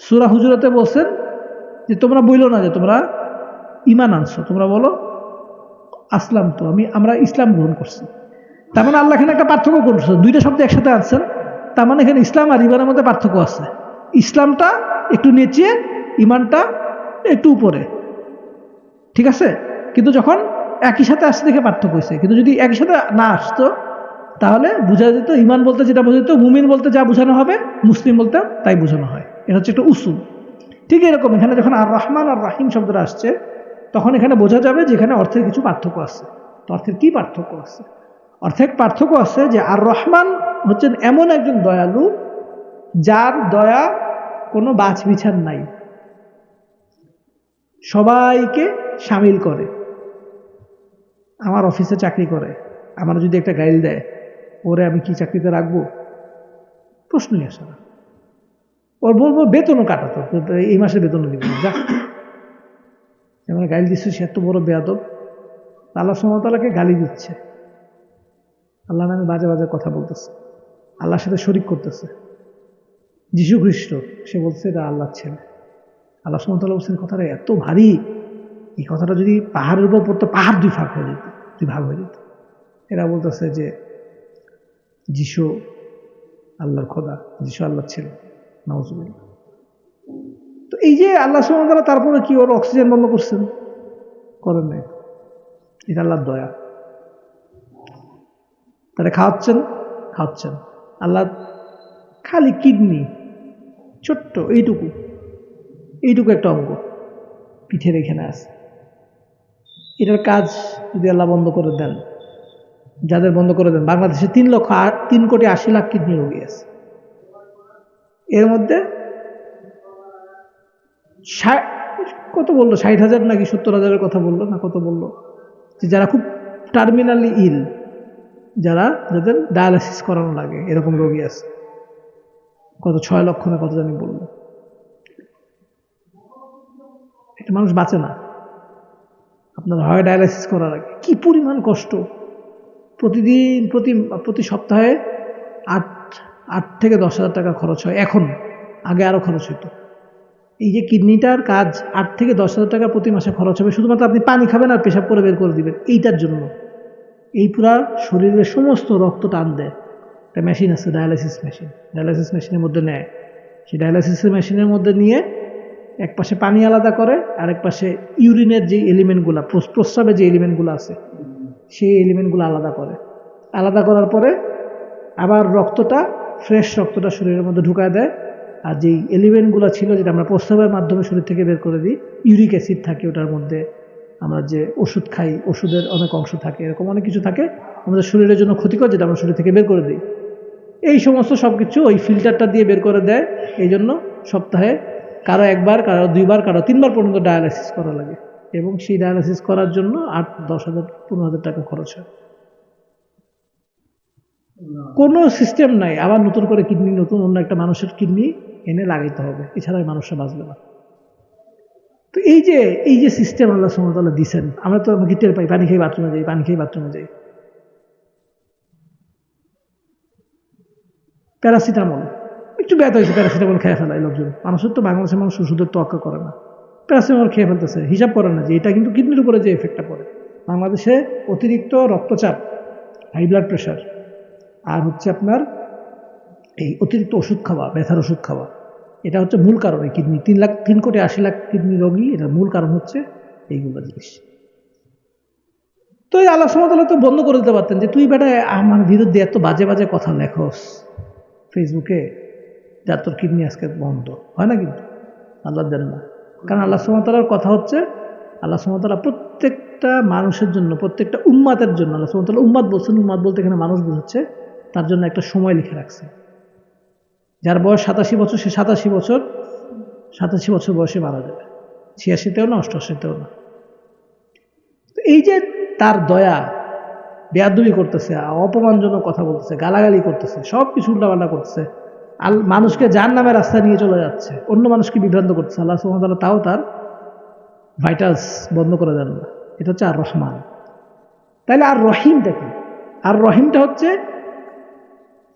সূরা হুজুরাতে বলছেন যে তোমরা বইলো না যে তোমরা ইমান আনছো, তোমরা বলো আসলাম তো, আমরা ইসলাম গ্রহণ করছি। তার মানে আল্লাহ এখানে একটা পার্থক্য করছে, দুইটা শব্দ একসাথে আনছেন, তার মানে এখানে ইসলাম আর ইমানের মধ্যে পার্থক্য আছে। ইসলামটা একটু নিচে, ইমানটা একটু উপরে, ঠিক আছে? কিন্তু যখন একই সাথে আসছে দেখে পার্থক্য হয়েছে। কিন্তু যদি একই সাথে না আসতো, তাহলে বোঝা যেত ইমান বলতে যেটা বোঝা যেত, মুমিন বলতে যা বোঝানো হবে মুসলিম বলতে তাই বোঝানো হয়। এটা হচ্ছে একটা উসুল। ঠিক এরকম এখানে যখন আর রহমান আর রাহিম শব্দটা আসছে, তখন এখানে বোঝা যাবে যে এখানে অর্থের কিছু পার্থক্য আছে। তো অর্থের কি পার্থক্য আছে? অর্থের পার্থক্য আছে যে আর রহমান হচ্ছেন এমন একজন দয়ালু যার দয়া কোনো বাছ বিচার নাই, সবাইকে সামিল করে। আমার অফিসে চাকরি করে, আমার যদি একটা গাইল দেয়, ওরে আমি কি চাকরিতে রাখবো? প্রশ্নই আসে না। ওর বলবো বেতনও কাটাতো, এই মাসে বেতনও দিব না, যা। যেমন গাইল দিচ্ছ, সে এত বড় বেয়াদব, আল্লাহ সুবহানাহু ওয়া তাআলাকে গালি দিচ্ছে, আল্লাহ নামে বাজে বাজে কথা বলতেছে, আল্লাহর সাথে শরিক করতেছে। যীশু খ্রিস্ট সে বলছে এটা আল্লাহর ছেলে। আল্লাহ সুবহানাহু ওয়া তাআলা বলছেন কথাটা এত ভারী, এই কথাটা যদি পাহাড়ের উপর পড়তো পাহাড় দুই ভাগ হয়ে যেত, দুই ভাগ হয়ে যেত। এরা বলতেছে যে যীশু আল্লাহর খোদা, যীশু আল্লাহর ছেলে, নাউজুবিল্লাহ। তো এই যে আল্লাহ সুবহানাহু ওয়া তাআলা তারপরে কি ওর অক্সিজেন বন্ধ করছেন? করেন নাই, এটা আল্লাহর দয়া। তাহলে খাওয়াচ্ছেন, খাওয়াচ্ছেন। আল্লাহ খালি কিডনি, ছোট্ট এইটুকু, এইটুকু একটা অঙ্গ পিঠের এখানে আছে, এটার কাজ যদি আল্লাহ বন্ধ করে দেন, যাদের বন্ধ করে দেন, বাংলাদেশে 3,80,00,000 কিডনি রোগী আছে। এর মধ্যে কত বললো 60,000 নাকি 70,000 কথা বললো না, কত বললো যে যারা খুব টার্মিনালি ইল, যাদের ডায়ালিসিস করানো লাগে, এরকম রোগী আছে কত 6 লক্ষ না কত জানি বললো। একটা মানুষ বাঁচে না আপনার হয় ডায়ালিসিস করার আগে। কি পরিমাণ কষ্ট! প্রতিদিন প্রতি সপ্তাহে 8 থেকে 10,000 টাকা খরচ হয় এখন, আগে আরো খরচ হতো। এই যে কিডনিটার কাজ, 8 থেকে 10,000 টাকা প্রতি মাসে খরচ হবে শুধুমাত্র আপনি পানি খাবেন আর পেশাব করে বের করে দিবেন এইটার জন্য। এই পুরা শরীরের সমস্ত রক্ত টান দেয়, একটা মেশিন আছে ডায়ালিসিস মেশিন, ডায়ালিসিস মেশিনের মধ্যে নেয়, সেই ডায়ালিসিস মেশিনের মধ্যে নিয়ে এক পাশে পানি আলাদা করে, আরেক পাশে ইউরিনের যে এলিমেন্টগুলো, প্রস্রাবের যে এলিমেন্টগুলো আছে সেই এলিমেন্টগুলো আলাদা করে। আলাদা করার পরে আবার রক্তটা, ফ্রেশ রক্তটা শরীরের মধ্যে ঢুকায় দেয়। আর যেই এলিমেন্টগুলো ছিল যেটা আমরা প্রস্রাবের মাধ্যমে শরীর থেকে বের করে দিই, ইউরিক অ্যাসিড থাকে ওটার মধ্যে, আমরা যে ওষুধ খাই ওষুধের অনেক অংশ থাকে, এরকম অনেক কিছু থাকে আমাদের শরীরের জন্য ক্ষতিকর, যেটা আমরা শরীর থেকে বের করে দিই। এই সমস্ত সব কিছু ওই ফিল্টারটা দিয়ে বের করে দেয়। এই জন্য সপ্তাহে কারো 1বার, কারো 2বার, কারো 3বার পর্যন্ত ডায়ালিসিস করা লাগে, এবং সেই ডায়ালিসিস করার জন্য 8-10,000 15,000 টাকা খরচ হয়। কোনো সিস্টেম নাই আবার নতুন করে কিডনি, নতুন অন্য একটা মানুষের কিডনি এনে লাগাইতে হবে, এছাড়া মানুষরা বাঁচবে না। তো এই যে সিস্টেম আল্লাহ সুবহানাহু ওয়া তাআলা দিয়েছেন, আমরা তো আমাকে টের পাই, পানি খেয়ে বাথরুমে যাই, পানি খেয়ে বাথরুমে যাই। প্যারাসিটামল, একটু ব্যথা হয়েছে, প্যারাসিটামল খেয়ে ফেলায় লোকজন। মানুষের তো, বাংলাদেশের মানুষ ওষুধের তোয়াক্কা করে না, প্যারাসিটামল খেয়ে ফেলতেছে, হিসাব করে না যে এটা কিন্তু কিডনির উপরে যে এফেক্টটা পড়ে। বাংলাদেশে অতিরিক্ত রক্তচাপ, হাই ব্লাড প্রেশার, আর হচ্ছে আপনার এই অতিরিক্ত ওষুধ খাওয়া, ব্যথার ওষুধ খাওয়া, এটা হচ্ছে মূল কারণ। এই কিডনি 3,80,00,000 কিডনি রোগী, এটার মূল কারণ হচ্ছে এইগুলো জিনিস। তো এই আল্লাহ সুবহানাহু ওয়া তাআলা তো বন্ধ করে দিতে পারতেন যে তুই বেটা আমার বিরুদ্ধে এত বাজে বাজে কথা লেখস ফেসবুকে, যার তোর কিডনি আজকে বন্ধ হয় না। কিন্তু আল্লাহ দেন না, কারণ আল্লাহ সুবহানাহু ওয়া তাআলার কথা হচ্ছে, আল্লাহ সুবহানাহু ওয়া তাআলা প্রত্যেকটা মানুষের জন্য, প্রত্যেকটা উম্মাতের জন্য, আল্লাহ সুবহানাহু ওয়া তাআলা উম্মাত বলছেন, উম্মাত বলতে এখানে মানুষ বোঝাচ্ছে, তার জন্য একটা সময় লিখে রাখছে। যার বয়স 87 বছর, সে 87 বছর বয়সে মারা যাবে, 86তেও না, 88তেও না। তো এই যে তার দয়া, বেয়াদবি করতেছে, অপমানজনক কথা বলতেছে, গালাগালি করতেছে, সব কিছু উল্টাপাল্টা করতেছে, মানুষকে জাহান্নামের রাস্তা নিয়ে চলে যাচ্ছে, অন্য মানুষকে বিভ্রান্ত করতেছে, আল্লাহ সুবহানাহু ওয়া তাআলা তাও তার ভাইটালস বন্ধ করে দেন না। এটা হচ্ছে আর রহমান। তাইলে আর রহিমটা কি? আর রহিমটা হচ্ছে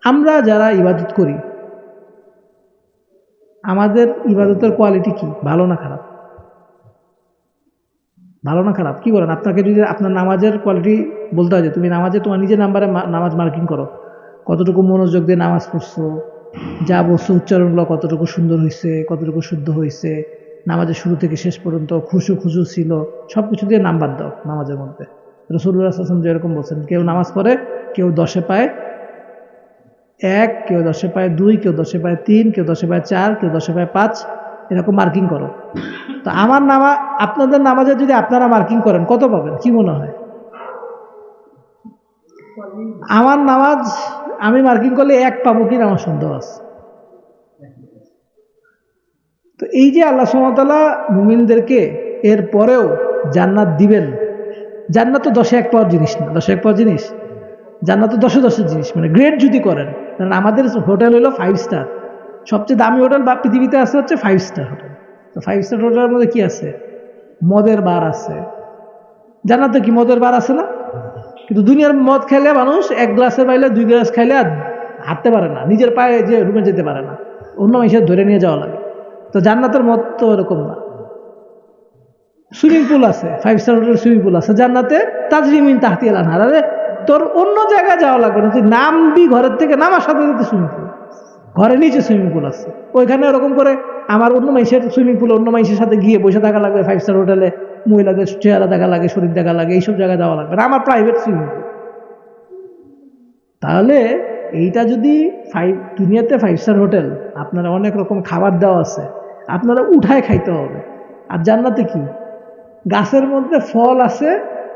আমরা যারা ইবাদত করি, আমাদের ইবাদতের কোয়ালিটি কি, ভালো না খারাপ? ভালো না খারাপ? কি বলেন? আপনাকে যদি আপনার নামাজের কোয়ালিটি বলতে হয় যে তুমি নামাজে তোমার নিজের নাম্বারে নামাজ মার্কিং করো, কতটুকু মনোযোগ দিয়ে নামাজ পড়ছো, যা বলছো উচ্চারণগুলো কতটুকু সুন্দর হয়েছে, কতটুকু শুদ্ধ হয়েছে, নামাজের শুরু থেকে শেষ পর্যন্ত খুশু ছিল, সব কিছু দিয়ে নাম্বার দাও নামাজের মধ্যে। রাসূলুল্লাহ সাল্লাল্লাহু আলাইহি ওয়াসাল্লাম যেরকম বলছেন, কেউ নামাজ পড়ে, কেউ 10-এ পায় 1, কেউ 10-এ পায় 2, কেউ 10-এ পায় 3, কেউ 10-এ পায় 4, কেউ 10-এ পায় 5, এরকম মার্কিং করো। তো আমার আপনাদের নামাজে যদি আপনারা মার্কিং করেন কত পাবেন কি মনে হয়? আমার নামাজ আমি মার্কিং করলে 1 পাবো কিনা আমার সন্দেহ আছে। তো এই যে আল্লাহ সুবহানাহু ওয়া তাআলা মুমিনদেরকে এর পরেও জান্নাত দিবেন, জান্নাত তো 10-এ 1 পাওয়ার জিনিস না, 10-এ 1 পাওয়ার জিনিস, জান্নাত তো 10-এ 10-এর জিনিস, মানে গ্রেড যদি করেন। কারণ আমাদের হোটেল হলো 5 স্টার, সবচেয়ে দামি হোটেল বা পৃথিবীতে আছে হচ্ছে 5 স্টার হোটেল। তো 5 স্টার হোটেলের মধ্যে কি আছে? মদের বার আছে, জান্নাতে কি মদের বার আছে না? কিন্তু দুনিয়ার মদ খাইলে মানুষ এক গ্লাসের বাইলে 2 গ্লাস খাইলে আর হাঁটতে পারে না, নিজের পায়ে যে রুমে যেতে পারে না, অন্য মানুষের ধরে নিয়ে যাওয়া লাগে। তো জান্নাতের মদ তো এরকম না। সুইমিং পুল আছে, 5 স্টার হোটেল সুইমিং পুল আছে জান্নাতে, তাজরিমিন তাহতিয়াল আনহার। আরে তোর অন্য জায়গায় যাওয়া লাগবে না, তুই নামবি ঘরের থেকে, নামার সাথে সাথে সুইমিং পুল, ঘরের নিচে সুইমিং পুল আছে। ওইখানে ওরকম করে আমার অন্য মানুষের সুইমিং পুল, অন্য মানুষের সাথে গিয়ে বসে থাকা লাগবে 5 স্টার হোটেলে, মহিলাদের চেহারা দেখা লাগে, শরীর দেখা লাগে, এইসব জায়গায় যাওয়া লাগবে না, আমার প্রাইভেট সুইমিং পুল। তাহলে এইটা যদি দুনিয়াতে 5 স্টার হোটেল, আপনারা অনেক রকম খাবার দেওয়া আছে, আপনারা উঠায় খাইতে হবে। আর জান্নাতে কি গাছের মধ্যে ফল আছে,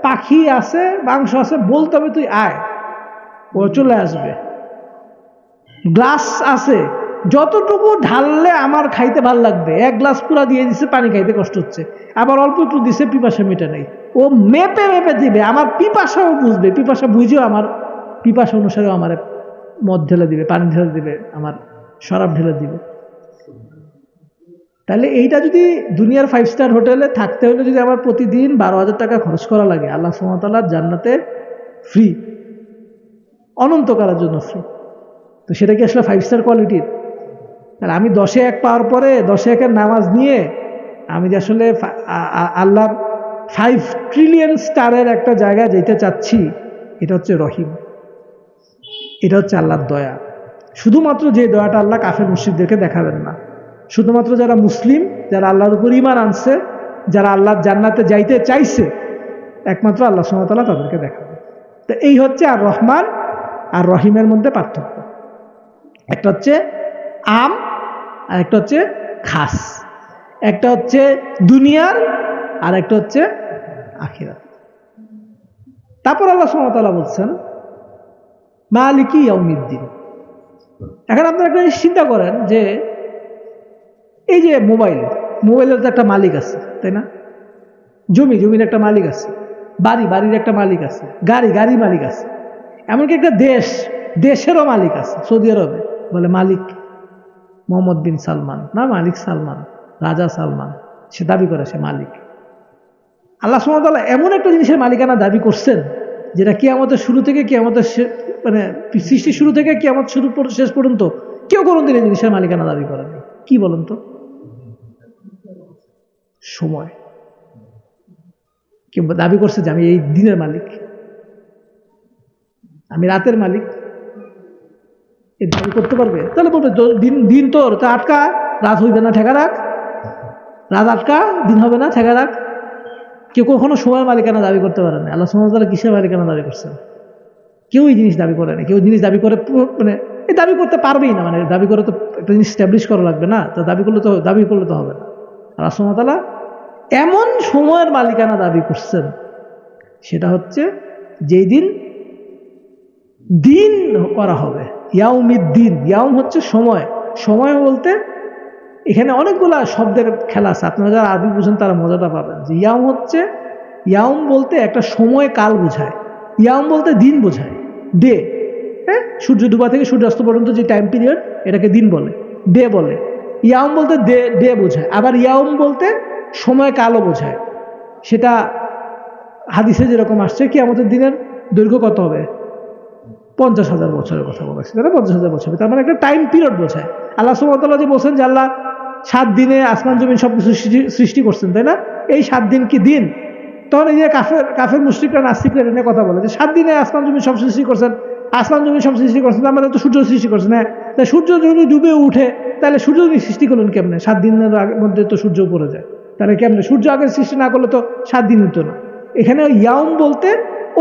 পাখি আছে, মাংস আছে, বলতে হবে তুই আয়, ও চলে আসবে। গ্লাস আছে, যতটুকু ঢাললে আমার খাইতে ভাল লাগবে, 1 গ্লাস পুরা দিয়ে দিছে, পানি খাইতে কষ্ট হচ্ছে, আবার অল্প একটু দিছে, পিপাসা মেটে নেই, ও মেপে মেপে দিবে, আমার পিপাসাও বুঝবে, পিপাসা বুঝেও আমার পিপাসা অনুসারেও আমার মদ ঢেলে দিবে, পানি ঢেলে দিবে, আমার শরাব ঢেলে দিবে। তাহলে এইটা যদি দুনিয়ার 5 স্টার হোটেলে থাকতে হলে যদি আমার প্রতিদিন 12,000 টাকা খরচ করা লাগে, আল্লাহ সুবহানাহু ওয়া তাআলা জান্নাতে ফ্রি, অনন্তকালের জন্য ফ্রি, তো সেটা কি আসলে 5 স্টার কোয়ালিটির? আর আমি 10-এ 1 পাওয়ার পরে 10-এ 1-এর নামাজ নিয়ে আমি যে আসলে আল্লাহর 5 ট্রিলিয়ন স্টারের একটা জায়গায় যেতে চাচ্ছি, এটা হচ্ছে রহিম, এটা হচ্ছে আল্লাহর দয়া। শুধুমাত্র যে দয়াটা আল্লাহ কাফের মুশরিকদেরকে দেখাবেন না, শুধুমাত্র যারা মুসলিম, যারা আল্লাহর উপর ঈমান আনছে, যারা আল্লাহর জান্নাতে যাইতে চাইছে, একমাত্র আল্লাহ সুবহানাহু ওয়া তাআলা তাদেরকে দেখাবে। তো এই হচ্ছে আর রহমান আর রহিমের মধ্যে পার্থক্য। একটা হচ্ছে আম আর একটা হচ্ছে খাস, একটা হচ্ছে দুনিয়ার আর একটা হচ্ছে আখিরাত। তারপর আল্লাহ সুবহানাহু ওয়া তাআলা বলছেন মালিকি ইয়াউমিদ্দিন। এখন আপনারা একটা চিন্তা করেন যে এই যে মোবাইলের তো একটা মালিক আছে, তাই না? জমির একটা মালিক আছে, বাড়ির একটা মালিক আছে, গাড়ির মালিক আছে, এমনকি একটা দেশেরও মালিক আছে। সৌদি আরবে বলে মালিক মোহাম্মদ বিন সালমান, না মালিক সালমান, রাজা সালমান, সে দাবি করে সে মালিক। আল্লাহ সুবহানাহু ওয়া তাআলা এমন একটা জিনিসের মালিকানা দাবি করছেন যেটা কিয়ামতের শুরু থেকে কিয়ামতের মানে সৃষ্টির শুরু থেকে কিয়ামত শেষ পর্যন্ত কেউ কোনোদিন এই জিনিসের মালিকানা দাবি করেনি। কি বলেন তো? সময়। কেউ দাবি করছে যে আমি এই দিনের মালিক, আমি রাতের মালিক, এই দাবি করতে পারবে? তাহলে বলবে দিন তোর, তা আটকা, রাত হইবে না, ঠেকা রাখ, রাত আটকা, দিন হবে না, ঠেকা রাখ। কেউ কখনো সময়ের মালিকানা দাবি করতে পারে না। আল্লাহ সুবহানাহু ওয়া তাআলা কিসের মালিকানা দাবি করছেন? কেউ এই জিনিস দাবি করে না। কেউ জিনিস দাবি করে মানে এই দাবি করতে পারবেই না, মানে দাবি করে তো একটা জিনিস স্ট্যাবলিশ করা লাগবে না, তো দাবি করলে তো হবে না। আল্লাহ সুবহানাহু ওয়া তাআলা এমন সময়ের মালিকানা দাবি করছেন, সেটা হচ্ছে যেই দিন করা হবে, ইয়াউমিদ্দিন। ইয়াউম হচ্ছে সময়, সময় বলতে এখানে অনেকগুলা শব্দের খেলা আছে, আপনারা যারা আরবি বুঝেন তারা মজাটা পাবেন। যে ইয়াউম বলতে একটা সময় কাল বোঝায়, ইয়াউম বলতে দিন বোঝায়, ডে। হ্যাঁ, সূর্য ডুবা থেকে সূর্যাস্ত পর্যন্ত যে টাইম পিরিয়ড, এটাকে দিন বলে, ডে বলে। ইয়াউম বলতে ডে বোঝায়, আবার ইয়াউম বলতে সময় কালও বোঝায়। সেটা হাদিসে যেরকম আসছে কি আমাদের দিনের দৈর্ঘ্য কত হবে, 50,000 বছরের কথা বলা হয়েছে, 50,000 বছর, তার মানে একটা টাইম পিরিয়ড বোঝায়। আল্লাহ সুবহানাহু ওয়া তাআলা যে বলছেন যে আল্লাহ 7 দিনে আসমান জমিন সবকিছু সৃষ্টি করছেন, তাই না? এই 7 দিন কি দিন? তখন এই যে কাফের মুশরিকরা নাস্তিকরা এটা নিয়ে কথা বলে যে 7 দিনে আসমান জমিন সব সৃষ্টি করছেন, আসমান জমিন সব সৃষ্টি করছেন, আমাদের তো সূর্য সৃষ্টি করছেন। হ্যাঁ, তাই সূর্য যদি ডুবে উঠে তাহলে সূর্য সৃষ্টি করলেন কেমনে? 7 দিনের মধ্যে তো সূর্য পড়ে যায়, তাহলে কেমনে? সূর্য আগে সৃষ্টি না করলে তো 7 দিন হতো না। এখানে ইয়াউম বলতে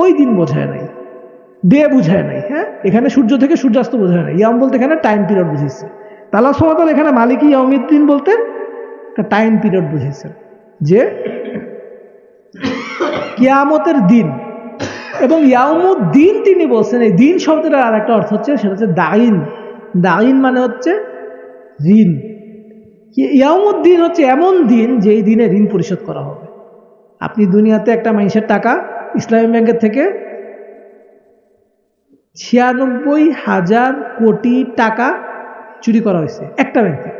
ওই দিন বোঝায় নাই, ডে বুঝায় নাই। হ্যাঁ, এখানে সূর্য থেকে সূর্যাস্ত বোঝায় নাই। ইয়াউম বলতে এখানে টাইম পিরিয়ড বুঝিয়েছে। আল্লাহ সুবহানাহু ওয়া তাআলা এখানে মালিকি ইয়াউমিদ্দিন বলতে একটা টাইম পিরিয়ড বুঝিয়েছেন, যে কিয়ামতের দিন। এবং ইয়াউমুদ্দিন তিনি বলছেন, এই দিন শব্দটার আর একটা অর্থ হচ্ছে, সেটা হচ্ছে দাইন। দাইন মানে হচ্ছে ঋণ। ইয়াউমুদ্দিন হচ্ছে এমন দিন যেই দিনে ঋণ পরিশোধ করা হবে। আপনি দুনিয়াতে একটা মানুষের টাকা ইসলামী ব্যাংকের থেকে 96,000 কোটি টাকা চুরি করা হয়েছে একটা ব্যাংকে।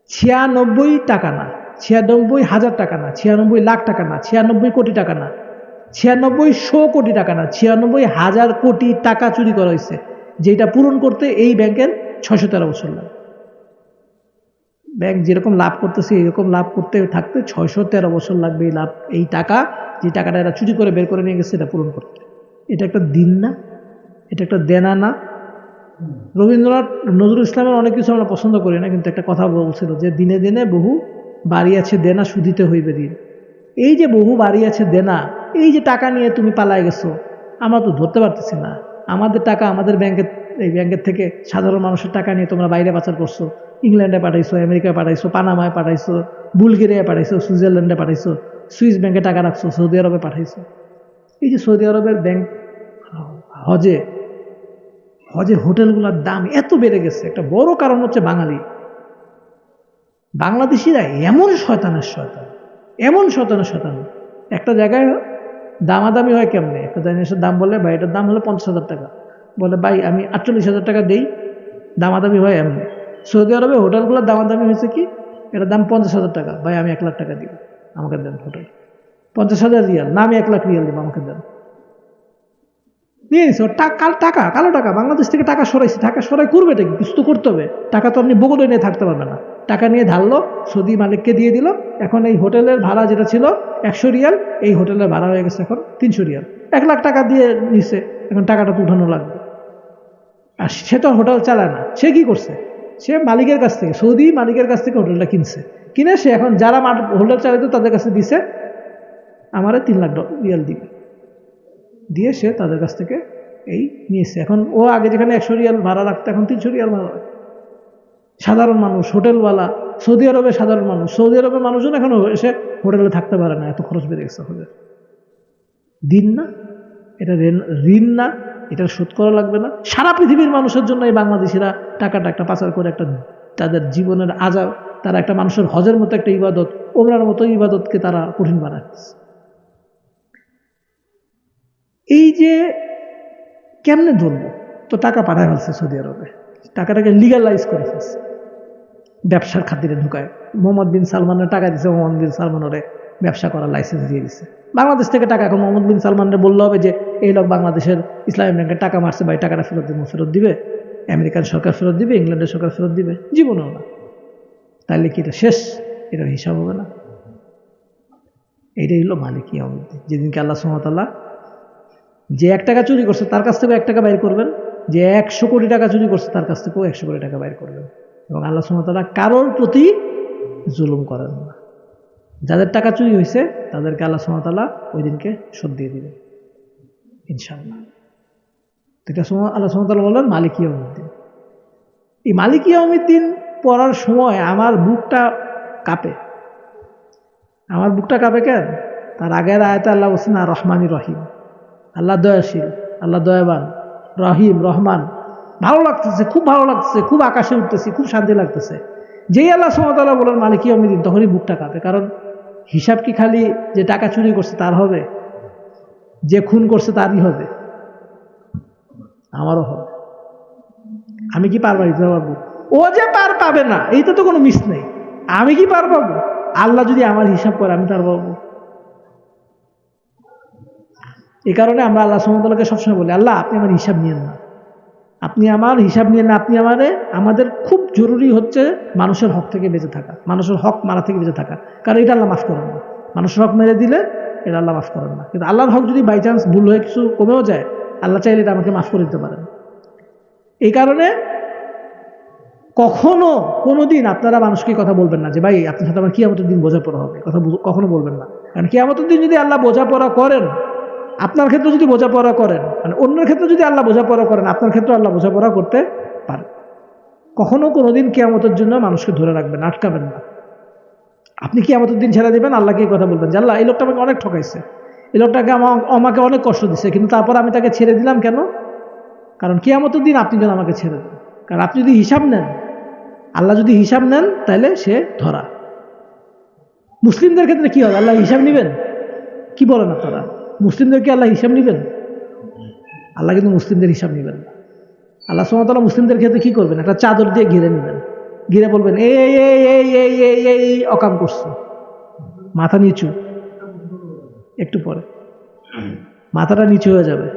96 টাকা না, 96,000 টাকা না, 96 লাখ টাকা না, 96 কোটি টাকা না, 9600 কোটি টাকা না, 96,000 কোটি টাকা চুরি করা হয়েছে, যেটা পূরণ করতে এই ব্যাংকের 613 বছর লাগে। ব্যাংক যেরকম লাভ করতেছে এরকম লাভ করতে থাকতে 613 বছর লাগবে এই লাভ, এই টাকা, যে টাকাটা এরা চুরি করে বের করে নিয়ে গেছে এটা পূরণ করতে। এটা একটা দিন না, এটা একটা দেনা না। রবীন্দ্রনাথ নজরুল ইসলামের অনেক কিছু আমরা পছন্দ করি না, কিন্তু একটা কথা বলছিল যে দিনে দিনে বহু বাড়ি আছে দেনা, শুধিতে হইবে দিন। এই যে বহু বাড়ি আছে দেনা, এই যে টাকা নিয়ে তুমি পালায় গেছো, আমরা তো ধরতে পারতেছি না। আমাদের টাকা আমাদের ব্যাংকের, এই ব্যাংকের থেকে সাধারণ মানুষের টাকা নিয়ে তোমরা বাইরে পাচার করছো, ইংল্যান্ডে পাঠাইছো, আমেরিকায় পাঠাইছো, পানামায় পাঠাইছো, বুলগেরিয়ায় পাঠাইছো, সুইজারল্যান্ডে পাঠাইছো, সুইস ব্যাংকে টাকা রাখছো, সৌদি আরবে পাঠাইছো। এই যে সৌদি আরবের ব্যাংক, হজে হোটেলগুলোর দাম এত বেড়ে গেছে, একটা বড় কারণ হচ্ছে বাংলাদেশিরা এমন শয়তানের শয়তান, এমন শয়তানের শয়তান। একটা জায়গায় দামাদামি হয় কেমনে, একটা জিনিসের দাম বলে ভাই এটার দাম হলো 50,000 টাকা, বলে ভাই আমি 48,000 টাকা দেই, দামাদামি হয় এমনি। সৌদি আরবে হোটেলগুলোর দামাদামি হয়েছে কি, এটার দাম 50,000 টাকা, ভাই আমি 1 লাখ টাকা দিব, আমাকে দেন হোটেল। 50,000 রিয়াল না, আমি 1 লাখ রিয়াল দিব, আমাকে দেন। নিয়ে নিছে টাকা, কালো টাকা, বাংলাদেশ থেকে টাকা সরাইছে। টাকা সরাই করবে এটা কিছু তো করতে হবে, টাকা তো আপনি বগলে নিয়ে থাকতে পারবে না। টাকা নিয়ে ধারলো, সৌদি মালিককে দিয়ে দিল। এখন এই হোটেলের ভাড়া যেটা ছিল 100 রিয়াল, এই হোটেলের ভাড়া হয়ে গেছে এখন 300 রিয়াল। 1 লাখ টাকা দিয়ে নিছে, এখন টাকাটা তো উঠানো লাগবে। আর সে তো হোটেল চালায় না, সে কি করছে, সে মালিকের কাছ থেকে, সৌদি মালিকের কাছ থেকে হোটেলটা কিনছে, কিনে সে এখন যারা হোটেল চালাইত তাদের কাছে দিছে, আমারে 3 লাখ রিয়াল দিবে, দিয়ে সে তাদের কাছ থেকে এই নিয়েছে। এখন ও আগে যেখানে 100 রিয়াল ভাড়া রাখতো, এখন 300 রিয়াল ভাড়া রাখে। সাধারণ মানুষ, হোটেলওয়ালা, সৌদি আরবের সাধারণ মানুষ, সৌদি আরবের মানুষজন এখন এসে হোটেলে থাকতে পারে না, এত খরচ বেড়ে গেছে হোটেল। দিন না, এটা ঋণ না, এটা শোধ করা লাগবে না। সারা পৃথিবীর মানুষের জন্য এই বাংলাদেশিরা টাকাটা একটা পাচার করে একটা তাদের জীবনের আজাব, তারা একটা মানুষের হজের মতো একটা ইবাদত, ওমরার মতো ইবাদতকে তারা কঠিন বানাচ্ছে। এই যে কেমনে ধরবো, তো টাকা পাঠায় ফেলছে সৌদি আরবে, টাকাটাকে লিগালাইজ করে ফেলছে, ব্যবসার খাতিরে ঢুকায়। মোহাম্মদ বিন সালমানের টাকা দিচ্ছে, মোহাম্মদ বিন সালমান ওরে ব্যবসা করার লাইসেন্স দিয়ে দিচ্ছে। বাংলাদেশ থেকে টাকা এখন মোহাম্মদ বিন সালমানরে বললে হবে যে এই লোক বাংলাদেশের ইসলামী ব্যাংকের টাকা মারছে, ভাই টাকাটা ফেরত দেবো, ফেরত দিবে? আমেরিকান সরকার ফেরত দিবে? ইংল্যান্ডের সরকার ফেরত দিবে? জীবনেও না। তাহলে কি এটা শেষ? এটার হিসাব হবে না? এইটাই হলো মালিক ইয়াউমিদ্দিন। যেদিনকে আল্লাহ সুবহানাহু ওয়া তাআলা যে 1 টাকা চুরি করছে তার কাছ থেকে 1 টাকা বাইর করবেন, যে 100 কোটি টাকা চুরি করছে তার কাছ থেকেও 100 কোটি টাকা বাইর করবেন। এবং আল্লাহ সুবহানাহু ওয়া তাআলা কারোর প্রতি জুলুম করেন না। যাদের টাকা চুরি হয়েছে তাদেরকে আল্লাহ সুবহানাহু ওয়া তাআলা ওই দিনকে শোধ দিয়ে দিবেন ইনশাআল্লাহ। এটা আল্লাহ সুবহানাহু ওয়া তাআলা বলেন মালিক ইয়াউমিদ্দিন। এই মালিক ইয়াউমিদ্দিন পড়ার সময় আমার বুকটা কাঁপে। আমার বুকটা কাঁপে কেন? তার আগের আয়াতে আল্লাহ বলছেন আর রহমানির রহিম, আল্লাহ দয়াশীল, আল্লাহ দয়াবান, রহিম, রহমান। ভালো লাগতেছে, খুব ভালো লাগতেছে, খুব আকাশে উঠতেছি, খুব শান্তি লাগতেছে। যেই আল্লাহ সুবহানাহু ওয়া তাআলা বলেন মালিক ইয়াউমিদ্দিন, তখনই বুকটা কাঁপে। কারণ হিসাব কি খালি যে টাকা চুরি করছে তার হবে? যে খুন করছে তারই হবে? আমারও হবে। আমি কি পারবো দিতে পারবো? ও যে পার পাবে না এইটা তো কোনো মিস নেই। আমি কি পার পাবো? আল্লাহ যদি আমার হিসাব করে আমি তার পাবো। এই কারণে আমরা আল্লাহ সুবহানাহু ওয়া তাআলাকে সবসময় বলি, আল্লাহ আপনি আমার হিসাব নিয়েন না, আপনি আমার হিসাব নিয়েন না, আপনি আমাদের খুব জরুরি হচ্ছে মানুষের হক থেকে বেঁচে থাকা, মানুষের হক মারা থেকে বেঁচে থাকা। কারণ এটা আল্লাহ মাফ করেন না। মানুষের হক মেরে দিলে এটা আল্লাহ মাফ করেন না। কিন্তু আল্লাহর হক যদি বাই চান্স ভুল হয়ে কিছু কমেও যায়, আল্লাহ চাইলে এটা আমাকে মাফ করে দিতে পারেন। এই কারণে কখনো কোনোদিন আপনারা মানুষকে কথা বলবেন না যে ভাই আপনার সাথে আমার কিয়ামতের দিন বোঝাপড়া হবে, কথা কখনো বলবেন না। কারণ কিয়ামতের দিন যদি আল্লাহ বোঝাপড়া করেন, আপনার ক্ষেত্রে যদি বোঝাপড়া করেন, মানে অন্যের ক্ষেত্রে যদি আল্লাহ বোঝাপড়া করেন, আপনার ক্ষেত্রে আল্লাহ বোঝাপড়া করতে পারে। কখনো কোনোদিন কিয়ামতের জন্য মানুষকে ধরে রাখবেন, আটকাবেন না। আপনি কিয়ামতের দিন ছেড়ে দেবেন, আল্লাহকে এই কথা বলবেন যে আল্লাহ এই লোকটা আমাকে অনেক ঠকাইছে, এই লোকটাকে আমাকে অনেক কষ্ট দিচ্ছে, কিন্তু তারপর আমি তাকে ছেড়ে দিলাম কেন? কারণ কিয়ামতের দিন আপনি যেন আমাকে ছেড়ে দেন। কারণ আপনি যদি হিসাব নেন, আল্লাহ যদি হিসাব নেন, তাহলে সে ধরা। মুসলিমদের ক্ষেত্রে কি হবে? আল্লাহ হিসাব নেবেন? কি বলেন আপনারা? মুসলিমদেরকে আল্লাহ হিসাব নেবেন? আল্লাহ কিন্তু মুসলিমদের হিসাব নেবেন না। আল্লাহ সুবহানাহু ওয়া তাআলা মুসলিমদের ক্ষেত্রে কি করবেন? একটা চাদর দিয়ে ঘিরে নেবেন, ঘিরে বলবেন এই এই এই এই এই এই অকাম করছো, মাথা নিচু, একটু পরে মাথাটা নিচু হয়ে যাবে,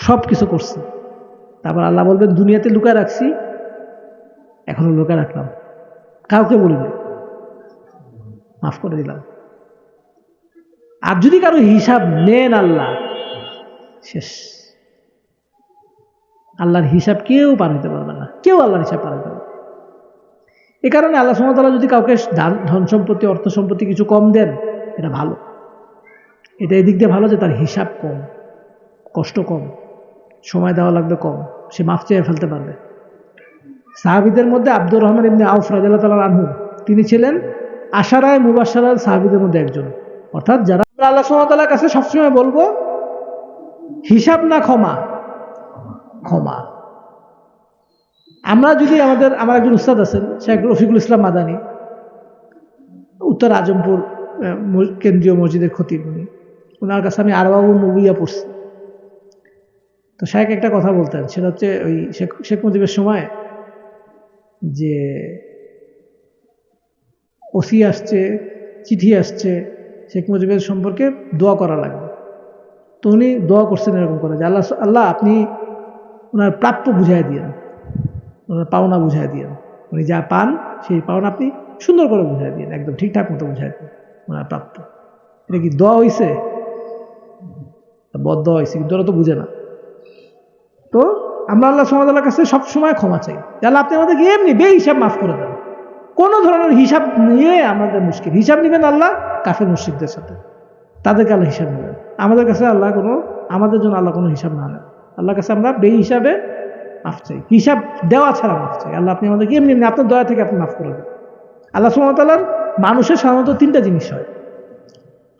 সব কিছু করছে। তারপর আল্লাহ বলবেন দুনিয়াতে লুকায় রাখছি, এখনো লুকায় রাখলাম, কাউকে বলিনি, মাফ করে দিলাম। আর যদি কারো হিসাব নেন আল্লাহ, শেষ। আল্লাহর হিসাব কেউ পার হইতে পারবে না, কেউ আল্লাহর হিসাব পার হইতে পারবে না। এ কারণে আল্লাহ সুবহানাহু ওয়া তাআলা যদি কাউকে ধন সম্পত্তি, অর্থ সম্পত্তি কিছু কম দেন, এটা ভালো। এটা এদিক দিয়ে ভালো যে তার হিসাব কম, কষ্ট কম, সময় দেওয়া লাগবে কম, সে মাফ চেয়ে ফেলতে পারবে। সাহাবীদের মধ্যে আব্দুর রহমান ইবনে আউফ রাদিয়াল্লাহু তাআলা আনহু, তিনি ছিলেন আশারায়ে মুবাশশারার সাহাবীদের মধ্যে একজন। অর্থাৎ যারা আল্লাহ সুবহানাহু ওয়া তাআলার কাছে সবসময় বলবো হিসাব না ক্ষমা, ক্ষমা। আমরা যদি আমার একজন উস্তাদ আছেন শেখ রফিকুল ইসলাম মাদানী, উত্তর আজমপুর কেন্দ্রীয় মসজিদের খতিব, ওনার কাছে আমি আরবাউন নবুইয়া পড়ছি। তো শেখ একটা কথা বলতেন, সেটা হচ্ছে ওই শেখ মুজিবের সময় যে ওসি আসছে, চিঠি আসছে, শেখ মুজিবের সম্পর্কে দোয়া করা লাগবে। তো উনি দোয়া করছেন এরকম করে যে আল্লাহ আপনি ওনার প্রাপ্য বুঝাই দিয়েন, ওনার পাওনা বুঝাই দিয়েন, উনি যা পান সেই পাওনা আপনি সুন্দর করে বুঝাই দিয়েন, একদম ঠিকঠাক মতো বুঝাই দিন ওনার প্রাপ্য। এটা কি দোয়া হয়েছে? বদদোয়া হয়েছে, কিন্তু ওরা তো বুঝে না। তো আমরা আল্লাহ সুবহানাহু ওয়া তাআলার কাছে সবসময় ক্ষমা চাই, আল্লাহ আপনি আমাদেরকে এমনি বেহিসাব মাফ করে দেন। কোনো ধরনের হিসাব নিয়ে আমাদের মুশকিল, হিসাব নেবেন আল্লাহ কাফের মুশরিকদের সাথে, তাদেরকে আল্লাহ হিসাব নেবেন। আমাদের কাছে আল্লাহ আমাদের জন্য আল্লাহ কোনো হিসাব না নেন। আল্লাহর কাছে আমরা বেহিসাবে মাফ চাই, হিসাব দেওয়া ছাড়া মাফ চাই। আল্লাহ আপনি আমাদেরকে এমনি এমনি আপনার দয়া থেকে আপনি মাফ করে দেন। আল্লাহ সুবহানাহু ওয়া তাআলার মানুষের সাধারণত তিনটা জিনিস হয়।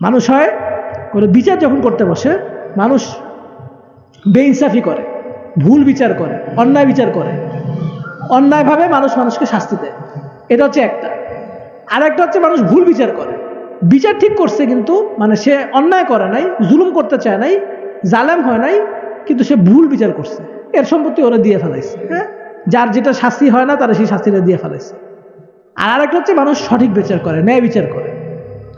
মানুষ হয় কোনো বিচার যখন করতে বসে, মানুষ বেইনসাফি করে, ভুল বিচার করে, অন্যায় বিচার করে, অন্যায়ভাবে মানুষকে শাস্তি দেয়, এটা হচ্ছে একটা। আর একটা হচ্ছে মানুষ ভুল বিচার করে, বিচার ঠিক করছে কিন্তু মানে সে অন্যায় করে নাই, জুলুম করতে চায় নাই, জালেম হয় নাই, কিন্তু সে ভুল বিচার করছে, এর সম্পত্তি ওরা দিয়ে ফেলাইছে। হ্যাঁ, যার যেটা শাস্তি হয় না তারা সেই শাস্তিটা দিয়ে ফেলাইছে। আর আরেকটা হচ্ছে মানুষ সঠিক বিচার করে, ন্যায় বিচার করে।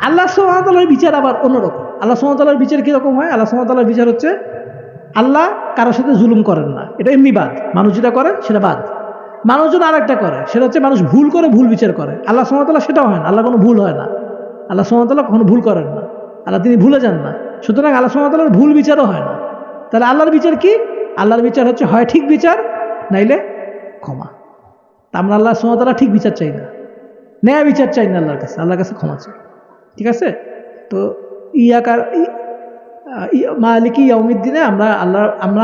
আল্লাহ সুবহানাহু ওয়া তাআলার বিচার আবার অন্যরকম। আল্লাহ সুবহানাহু ওয়া তাআলার বিচার কিরকম হয়? আল্লাহ সুবহানাহু ওয়া তাআলার বিচার হচ্ছে আল্লাহ কারোর সাথে জুলুম করেন না, এটা এমনি বাদ। মানুষ যেটা করে সেটা বাদ। মানুষজন আরেকটা করে, সেটা হচ্ছে মানুষ ভুল করে, ভুল বিচার করে। আল্লাহ সুবহানাহু ওয়া তাআলা সেটাও হয় না, আল্লাহ কোনো ভুল হয় না, আল্লাহ সুবহানাহু ওয়া তাআলা কখনো ভুল করেন না, আল্লাহ তিনি ভুলে যান না। সুতরাং আল্লাহ সুবহানাহু ওয়া তাআলার ভুল বিচারও হয় না। তাহলে আল্লাহর বিচার কি? আল্লাহর বিচার হচ্ছে হয় ঠিক বিচার, নাইলে ক্ষমা। তা আমরা আল্লাহ সুবহানাহু ওয়া তাআলা ঠিক বিচার চাই না, ন্যায় বিচার চাই না আল্লাহর কাছে ক্ষমা চাই। ঠিক আছে? তো মালিকি ইয়াউমিদ্দিনে আমরা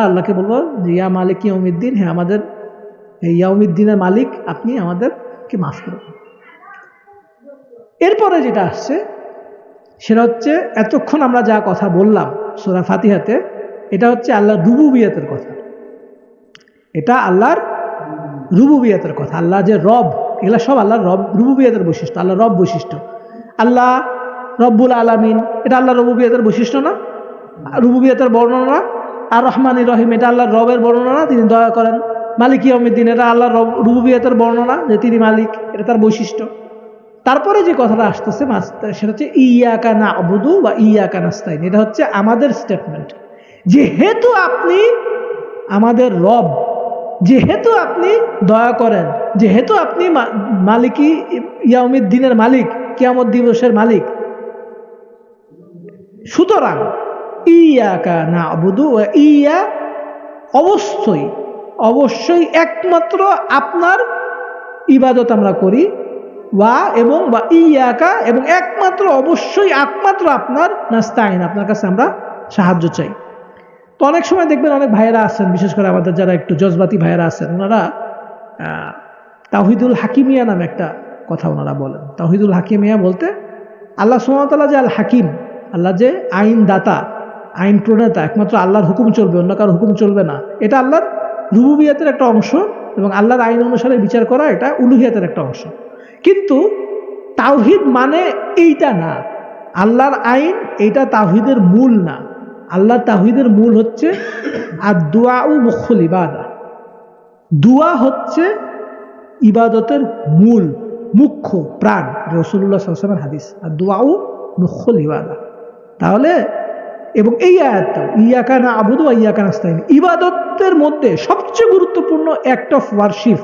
আল্লাহকে বলবো যে ইয়া মালিকি ইয়াউমিদ্দিন, হ্যাঁ আমাদের ইয়াউমিদ্দিনের মালিক আপনি আমাদেরকে মাফ করুন। এরপরে যেটা আসছে সেটা হচ্ছে এতক্ষণ আমরা যা কথা বললাম সূরা ফাতিহাতে, এটা হচ্ছে আল্লাহর রুবুবিয়তের কথা। এটা আল্লাহর রুবুবিয়তের কথা। আল্লাহ যে রব, এগুলা সব আল্লাহর রুবুবিয়তের বৈশিষ্ট্য, আল্লাহ রব বৈশিষ্ট্য। আল্লাহ রব্বুল আলামিন, এটা আল্লাহ রুবুবিয়তের বৈশিষ্ট্য না, রুবুবিয়তের বর্ণনা। আর রহমানির রহিম, এটা আল্লাহর রবের বর্ণনা, তিনি দয়া করেন। মালিক ইয়াউমিদ্দিন, এটা আল্লাহর রুবুবিয়তের বর্ণনা, যে তিনি মালিক, এটা তার বৈশিষ্ট্য। তারপরে যে কথাটা আসতেছে সেটা হচ্ছে ইয়াকা না'বুদু ওয়া ইয়াকা নাস্তাইন, এটা হচ্ছে আমাদের স্টেটমেন্ট। যেহেতু আপনি আমাদের রব, যেহেতু আপনি দয়া করেন, যেহেতু আপনি মালিকি ইয়াউমিদ্দিনের মালিক, কিয়ামত দিবসের মালিক, সুতরাং ইয়াকা না'বুদু ওয়া অবশ্যই একমাত্র আপনার ইবাদত আমরা করি, বা ইয়াকা, এবং অবশ্যই একমাত্র আপনার নাস্তাইন, আপনার কাছে আমরা সাহায্য চাই। তো অনেক সময় দেখবেন অনেক ভাইয়েরা আছেন, বিশেষ করে আমাদের যারা একটু জজবাতি ভাইয়েরা আছেন, ওনারা তাওহীদুল হাকিমিয়া নামে একটা কথা ওনারা বলেন। তাওহীদুল হাকিমিয়া বলতে আল্লাহ সুবহানাহু ওয়া তাআলা যে আল হাকিম, আল্লাহ যে আইন দাতা, আইন প্রণেতা, একমাত্র আল্লাহর হুকুম চলবে, অন্য কারো হুকুম চলবে না, এটা আল্লাহর রুবুবিয়তের একটা অংশ, এবং আল্লাহর আইন অনুসারে বিচার করা এটা উলুহিয়াতের একটা অংশ। কিন্তু তাওহীদ মানে এইটা না, আল্লাহর আইন এটা তাওহীদের মূল না। আল্লাহর তাওহীদের মূল হচ্ছে আর দুআউ মুখুল ইবাদা, দুআ হচ্ছে ইবাদতের মূল, মুখ্য, প্রাণ। রাসূলুল্লাহ সাল্লাল্লাহু আলাইহি ওয়াসাল্লামের হাদিস, আর দুআউ মুখ্যুল ইবাদা। তাহলে এবং এই আয়াতটাও ইয়াকা না'বুদু ওয়া ইয়াকা নাস্তাইন, ইবাদতের মধ্যে সবচেয়ে গুরুত্বপূর্ণ অ্যাক্ট অফ ওয়ারশিপ,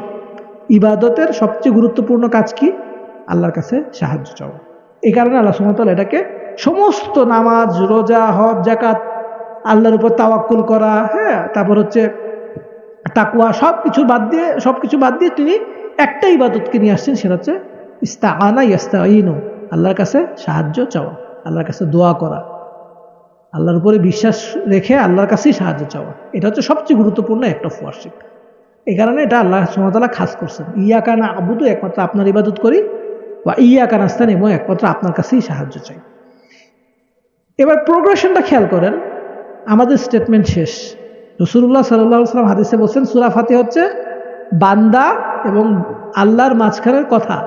ইবাদতের সবচেয়ে গুরুত্বপূর্ণ কাজ কি? আল্লাহর কাছে সাহায্য চাওয়া। এই কারণে আল্লাহ সুবহানাহু ওয়া তাআলা এটাকে সমস্ত নামাজ, রোজা, হজ, যাকাত, আল্লাহর উপর তাওয়াক্কুল করা, হ্যাঁ, তারপর হচ্ছে তাকওয়া, সবকিছু বাদ দিয়ে তিনি একটা ইবাদতকে নিয়ে আসছেন, সেটা হচ্ছে ইস্তাআনা ইয়াস্তাঈনু, আল্লাহর কাছে সাহায্য চাওয়া, আল্লাহর কাছে দোয়া করা, আল্লাহর উপরে বিশ্বাস রেখে আল্লাহর কাছেই সাহায্য চাওয়া। এটা হচ্ছে সবচেয়ে গুরুত্বপূর্ণ অ্যাক্ট অফ ওয়ারশিপ। এই কারণে এটা আল্লাহ সুবহানাহু ওয়া তাআলা খাস করছেন, ইয়াকা না'বুদু, একমাত্র আপনার ইবাদত করি, ওয়া ইয়াকা নাস্তাইন, এবং একমাত্র আপনার কাছেই সাহায্য চাই। এবার প্রোগ্রেশনটা খেয়াল করেন। আমাদের স্টেটমেন্ট শেষ, রাসূলুল্লাহ সাল্লাল্লাহু আলাইহি ওয়াসাল্লাম হাদিসে বলছেন সূরা ফাতিহা হচ্ছে বান্দা এবং আল্লাহর মাঝখানের কথা।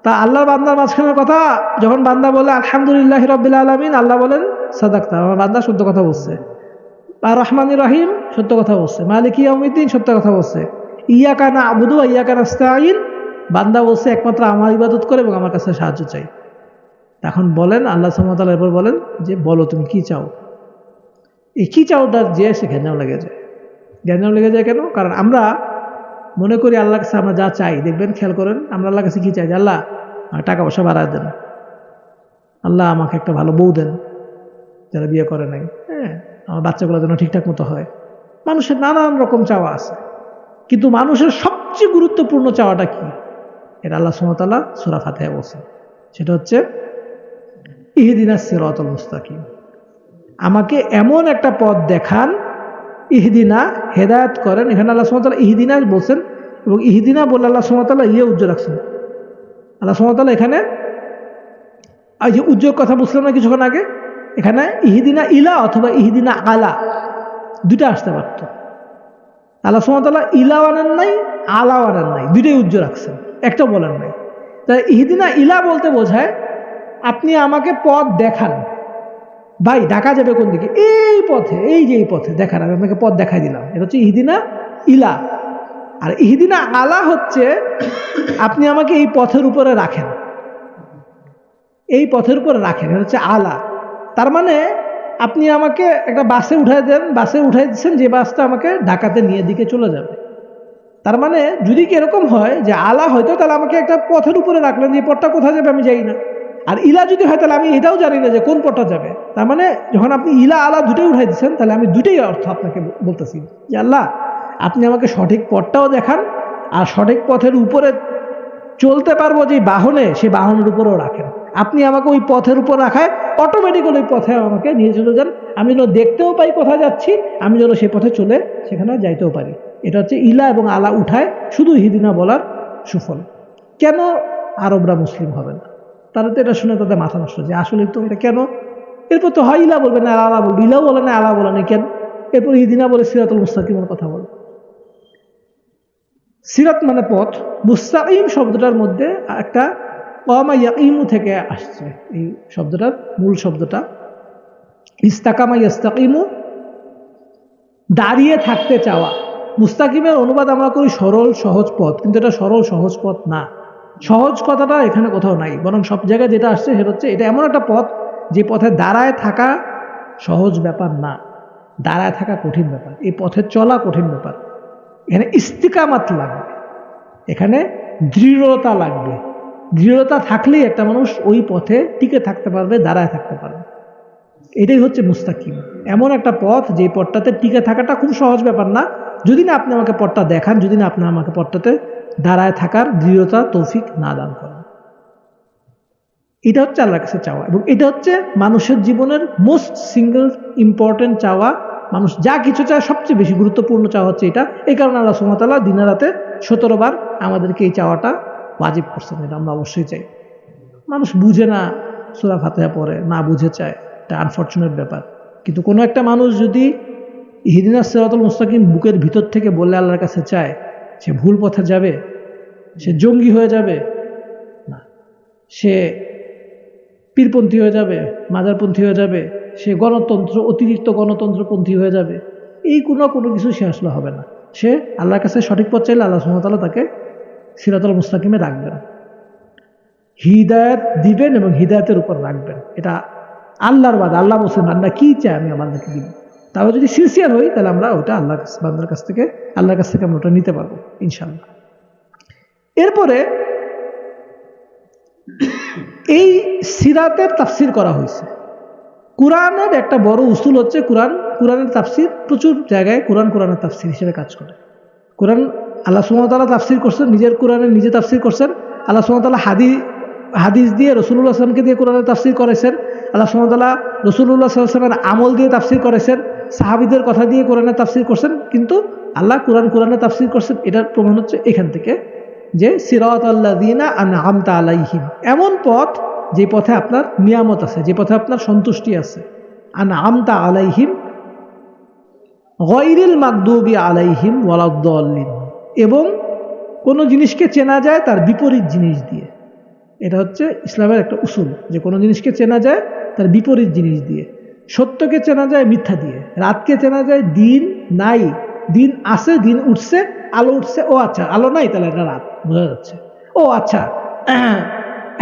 তা আল্লাহর বান্দার মাঝখানের কথা, যখন বান্দা বলে আলহামদুলিল্লাহি রাব্বিল আলামিন, আল্লাহ বলেন সাদাকতা, আমার বান্দা সত্য কথা বলছে। আর রহমানির রহিম, সত্য কথা বলছে। মালিকি ইয়াউমিদ্দিন, সত্য কথা বলছে। ইয়াকা না'বুদু ওয়া ইয়াকা নাস্তাঈন, বান্দা বলছে একমাত্র আমার ইবাদত করে এবং আমার কাছে সাহায্য চাই। এখন বলেন, আল্লাহ সুবহানাহু ওয়া তাআলা এরপর বলেন যে বলো তুমি কি চাও। এই কি চাওটা যে সে ঘেন্নাও লেগে যায়। ঘেন্নাও লেগে যায় কেন? কারণ আমরা মনে করি আল্লাহর কাছে আমরা যা চাই, দেখবেন খেয়াল করেন, আমরা আল্লাহর কাছে কি চাই? যে আল্লাহ আমার টাকা পয়সা বাড়ায় দেন, আল্লাহ আমাকে একটা ভালো বউ দেন যারা বিয়ে করে নাই, হ্যাঁ, আমার বাচ্চাগুলো যেন ঠিকঠাক মতো হয়। মানুষের নানান রকম চাওয়া আছে, কিন্তু মানুষের সবচেয়ে গুরুত্বপূর্ণ চাওয়াটা কি? এটা আল্লাহ সুবহানাহু ওয়া তাআলা সূরা ফাতিহায় বলছেন, সেটা হচ্ছে ইহদিনাস সিরাতাল মুস্তাকিম, আমাকে এমন একটা পথ দেখান, ইহদিনা, হেদায়েত করেন। এখানে আল্লাহ সুবহানাহু ওয়া তাআলা ইহদিনা বলছেন, এবং ইহদিনা বলে আল্লাহ সুবহানাহু ওয়া তাআলা উজ্জ্বল রাখছেন। আল্লাহ সুবহানাহু ওয়া তাআলা এখানে এই যে উজ্জ্বল কথা বলছিলাম না কিছুক্ষণ আগে, এখানে ইহদিনা ইলা অথবা ইহদিনা আলা দুইটা আসতে পারত। আল্লাহ সুবহানাহু ওয়া তাআলা ইলাও আনেন নাই, আলাও আনেন নাই, দুইটাই উজ্জ্বল রাখছেন, একটা বলেন নাই। তাই ইহদিনা ইলা বলতে বোঝায় আপনি আমাকে পথ দেখান। ভাই ডাকা যাবে কোন দিকে? এই পথে, এই যে এই পথে দেখান, আমি আপনাকে পথ দেখাই দিলাম, এটা হচ্ছে ইহদিনা ইলা। আর ইহদিনা আলা হচ্ছে আপনি আমাকে এই পথের উপরে রাখেন, এই পথের উপরে রাখেন, এটা হচ্ছে আলা। তার মানে আপনি আমাকে একটা বাসে উঠাই দেন, বাসে উঠাই দিচ্ছেন যে বাসটা আমাকে ঢাকাতে নিয়ে দিকে চলে যাবে। তার মানে যদি কি এরকম হয় যে আলা হয়তো, তাহলে আমাকে একটা পথের উপরে রাখলেন, যে পথটা কোথায় যাবে আমি জানি না। আর ইলা যদি হয় তাহলে আমি এটাও জানি না যে কোন পথটা যাবে। তার মানে যখন আপনি ইলা আলা দুটোই উঠাই দিচ্ছেন, তাহলে আমি দুটোই অর্থ আপনাকে বলতেছি যে আল্লাহ আপনি আমাকে সঠিক পথটাও দেখান, আর সঠিক পথের উপরে চলতে পারবো যে বাহনে, সেই বাহনের উপরেও রাখেন। আপনি আমাকে ওই পথের উপর রাখায় অটোমেটিক্যালি ওই পথে আমাকে নিয়ে চলে যান, আমি যেন দেখতেও পাই কোথায় যাচ্ছি, আমি যেন সেই পথে চলে সেখানে যাইতেও পারি। এটা হচ্ছে ইলা এবং আলা উঠায় শুধু ইহদিনা বলার সুফল। কেন আরবরা মুসলিম হবে না? তারা তো এটা শুনে তাদের মাথা নষ্ট, যে আসলে তো এটা কেন? এরপর তো হয় ইলা বলবে না আলা বলবে, ইলাও বলে না আলা বলে না কেন? এরপর ইহদিনা বলে সিরাতুল মুস্তাকিমের কথা বলে। সিরাত মানে পথ, মুস্তাকিম শব্দটার মধ্যে একটা কামা ইয়াকিমু থেকে আসছে। এই শব্দটার মূল শব্দটা ইস্তাকামা ইস্তাকিমু, দাঁড়িয়ে থাকতে চাওয়া। মুস্তাকিমের অনুবাদ আমরা করি সরল সহজ পথ, কিন্তু এটা সরল সহজ পথ না। সহজ কথাটা এখানে কোথাও নাই, বরং সব জায়গায় যেটা আসছে সেটা হচ্ছে এটা এমন একটা পথ যে পথে দাঁড়ায় থাকা সহজ ব্যাপার না, দাঁড়ায় থাকা কঠিন ব্যাপার, এই পথে চলা কঠিন ব্যাপার। এখানে ইস্তিকামাত লাগবে, এখানে দৃঢ়তা লাগবে। দৃঢ়তা থাকলেই একটা মানুষ ওই পথে টিকে থাকতে পারবে, দাঁড়ায় থাকতে পারবে। এটাই হচ্ছে মুস্তাকিম, এমন একটা পথ যে পথটাতে টিকে থাকাটা খুব সহজ ব্যাপার না, যদি না আপনি আমাকে পথটা দেখান, যদি না আপনি আমাকে পথটাতে দাঁড়ায় থাকার দৃঢ়তা তৌফিক না দান করেন। এটা হচ্ছে আল্লাহর কাছে চাওয়া, এবং এটা হচ্ছে মানুষের জীবনের মোস্ট সিঙ্গল ইম্পর্টেন্ট চাওয়া। মানুষ যা কিছু চায় সবচেয়ে বেশি গুরুত্বপূর্ণ চাওয়া হচ্ছে এটা। এই কারণে আল্লাহ সুবহানাহু ওয়া তাআলা দিনে রাতে 17 বার আমাদেরকে এই চাওয়াটা ওয়াজিব করছেন, এটা আমরা অবশ্যই চাই। মানুষ বুঝে না, সূরা ফাতিহা পড়ে না, বুঝে চায়, এটা আনফর্চুনেট ব্যাপার। কিন্তু কোনো একটা মানুষ যদি ইহদিনাস সিরাতাল মুস্তাকিম বুকের ভিতর থেকে বললে আল্লাহর কাছে চায়, সে ভুল পথে যাবে? সে জঙ্গি হয়ে যাবে? না। সে পীরপন্থী হয়ে যাবে, মাজারপন্থী হয়ে যাবে, সে অতিরিক্ত গণতন্ত্রপন্থী হয়ে যাবে? এই কোনো কিছু সে আসলে হবে না। সে আল্লাহর কাছে সঠিক পথ চাইলে আল্লাহ সুবহানাহু ওয়া তাআলা তাকে সিরাতাল মুস্তাকিমে রাখবেন। হিদায়াত দিবেন এবং হিদায়াতের উপর রাখবেন। এটা আল্লাহর বাদ, আল্লাহ বলছেন বান্দা কি চায় আমি আমাদেরকে দিব। তারপর যদি সিনসিয়ার হই তাহলে আমরা ওটা বান্দার কাছ থেকে আল্লাহর কাছ থেকে আমরা ওটা নিতে পারবো ইনশাআল্লাহ। এরপরে এই সিরাতের তাফসির করা হয়েছে। কোরআনের একটা বড় উসুল হচ্ছে কোরআনের তাফসির প্রচুর জায়গায় কোরআনের তাফসির হিসেবে কাজ করে। কোরআন আল্লাহ সুবহানাহু ওয়া তাআলা তাফসির করছেন, নিজের কোরআনে নিজে তাফসির করছেন। আল্লাহ সুবহানাহু ওয়া তাআলা হাদিস দিয়ে রাসূলুল্লাহ সাল্লাল্লাহু আলাইহি ওয়াসাল্লামকে দিয়ে কোরআনের তাফসির করেছেন। আল্লাহ সুবহানাহু ওয়া তাআলা রাসূলুল্লাহ সাল্লাল্লাহু আলাইহি ওয়াসাল্লামের আমল দিয়ে তাফসির করেছেন, সাহাবীদের কথা দিয়ে কোরআনের তাফসির করছেন। কিন্তু আল্লাহ কোরআনে তাফসির করছেন, এটার প্রমাণ হচ্ছে এখান থেকে যে সিরাতাল্লাযীনা আনআমতা আলাইহিম, এমন পথ যে পথে আপনার নিয়ামত আছে, যে পথে আপনার সন্তুষ্টি আছে। আনআমতা আলাইহিম গায়রিল মাগদুবি আলাইহিম ওয়ালাদ-দাল্লিন, এবং কোনো জিনিসকে চেনা যায় তার বিপরীত জিনিস দিয়ে। এটা হচ্ছে ইসলামের একটা উসুল, যে কোনো জিনিসকে চেনা যায় তার বিপরীত জিনিস দিয়ে। সত্যকে চেনা যায় মিথ্যা দিয়ে, রাতকে চেনা যায় দিন নাই, দিন আছে, দিন উঠছে, আলো উঠছে, ও আচ্ছা আলো নাই তাহলে এটা রাত বোঝা যাচ্ছে। ও আচ্ছা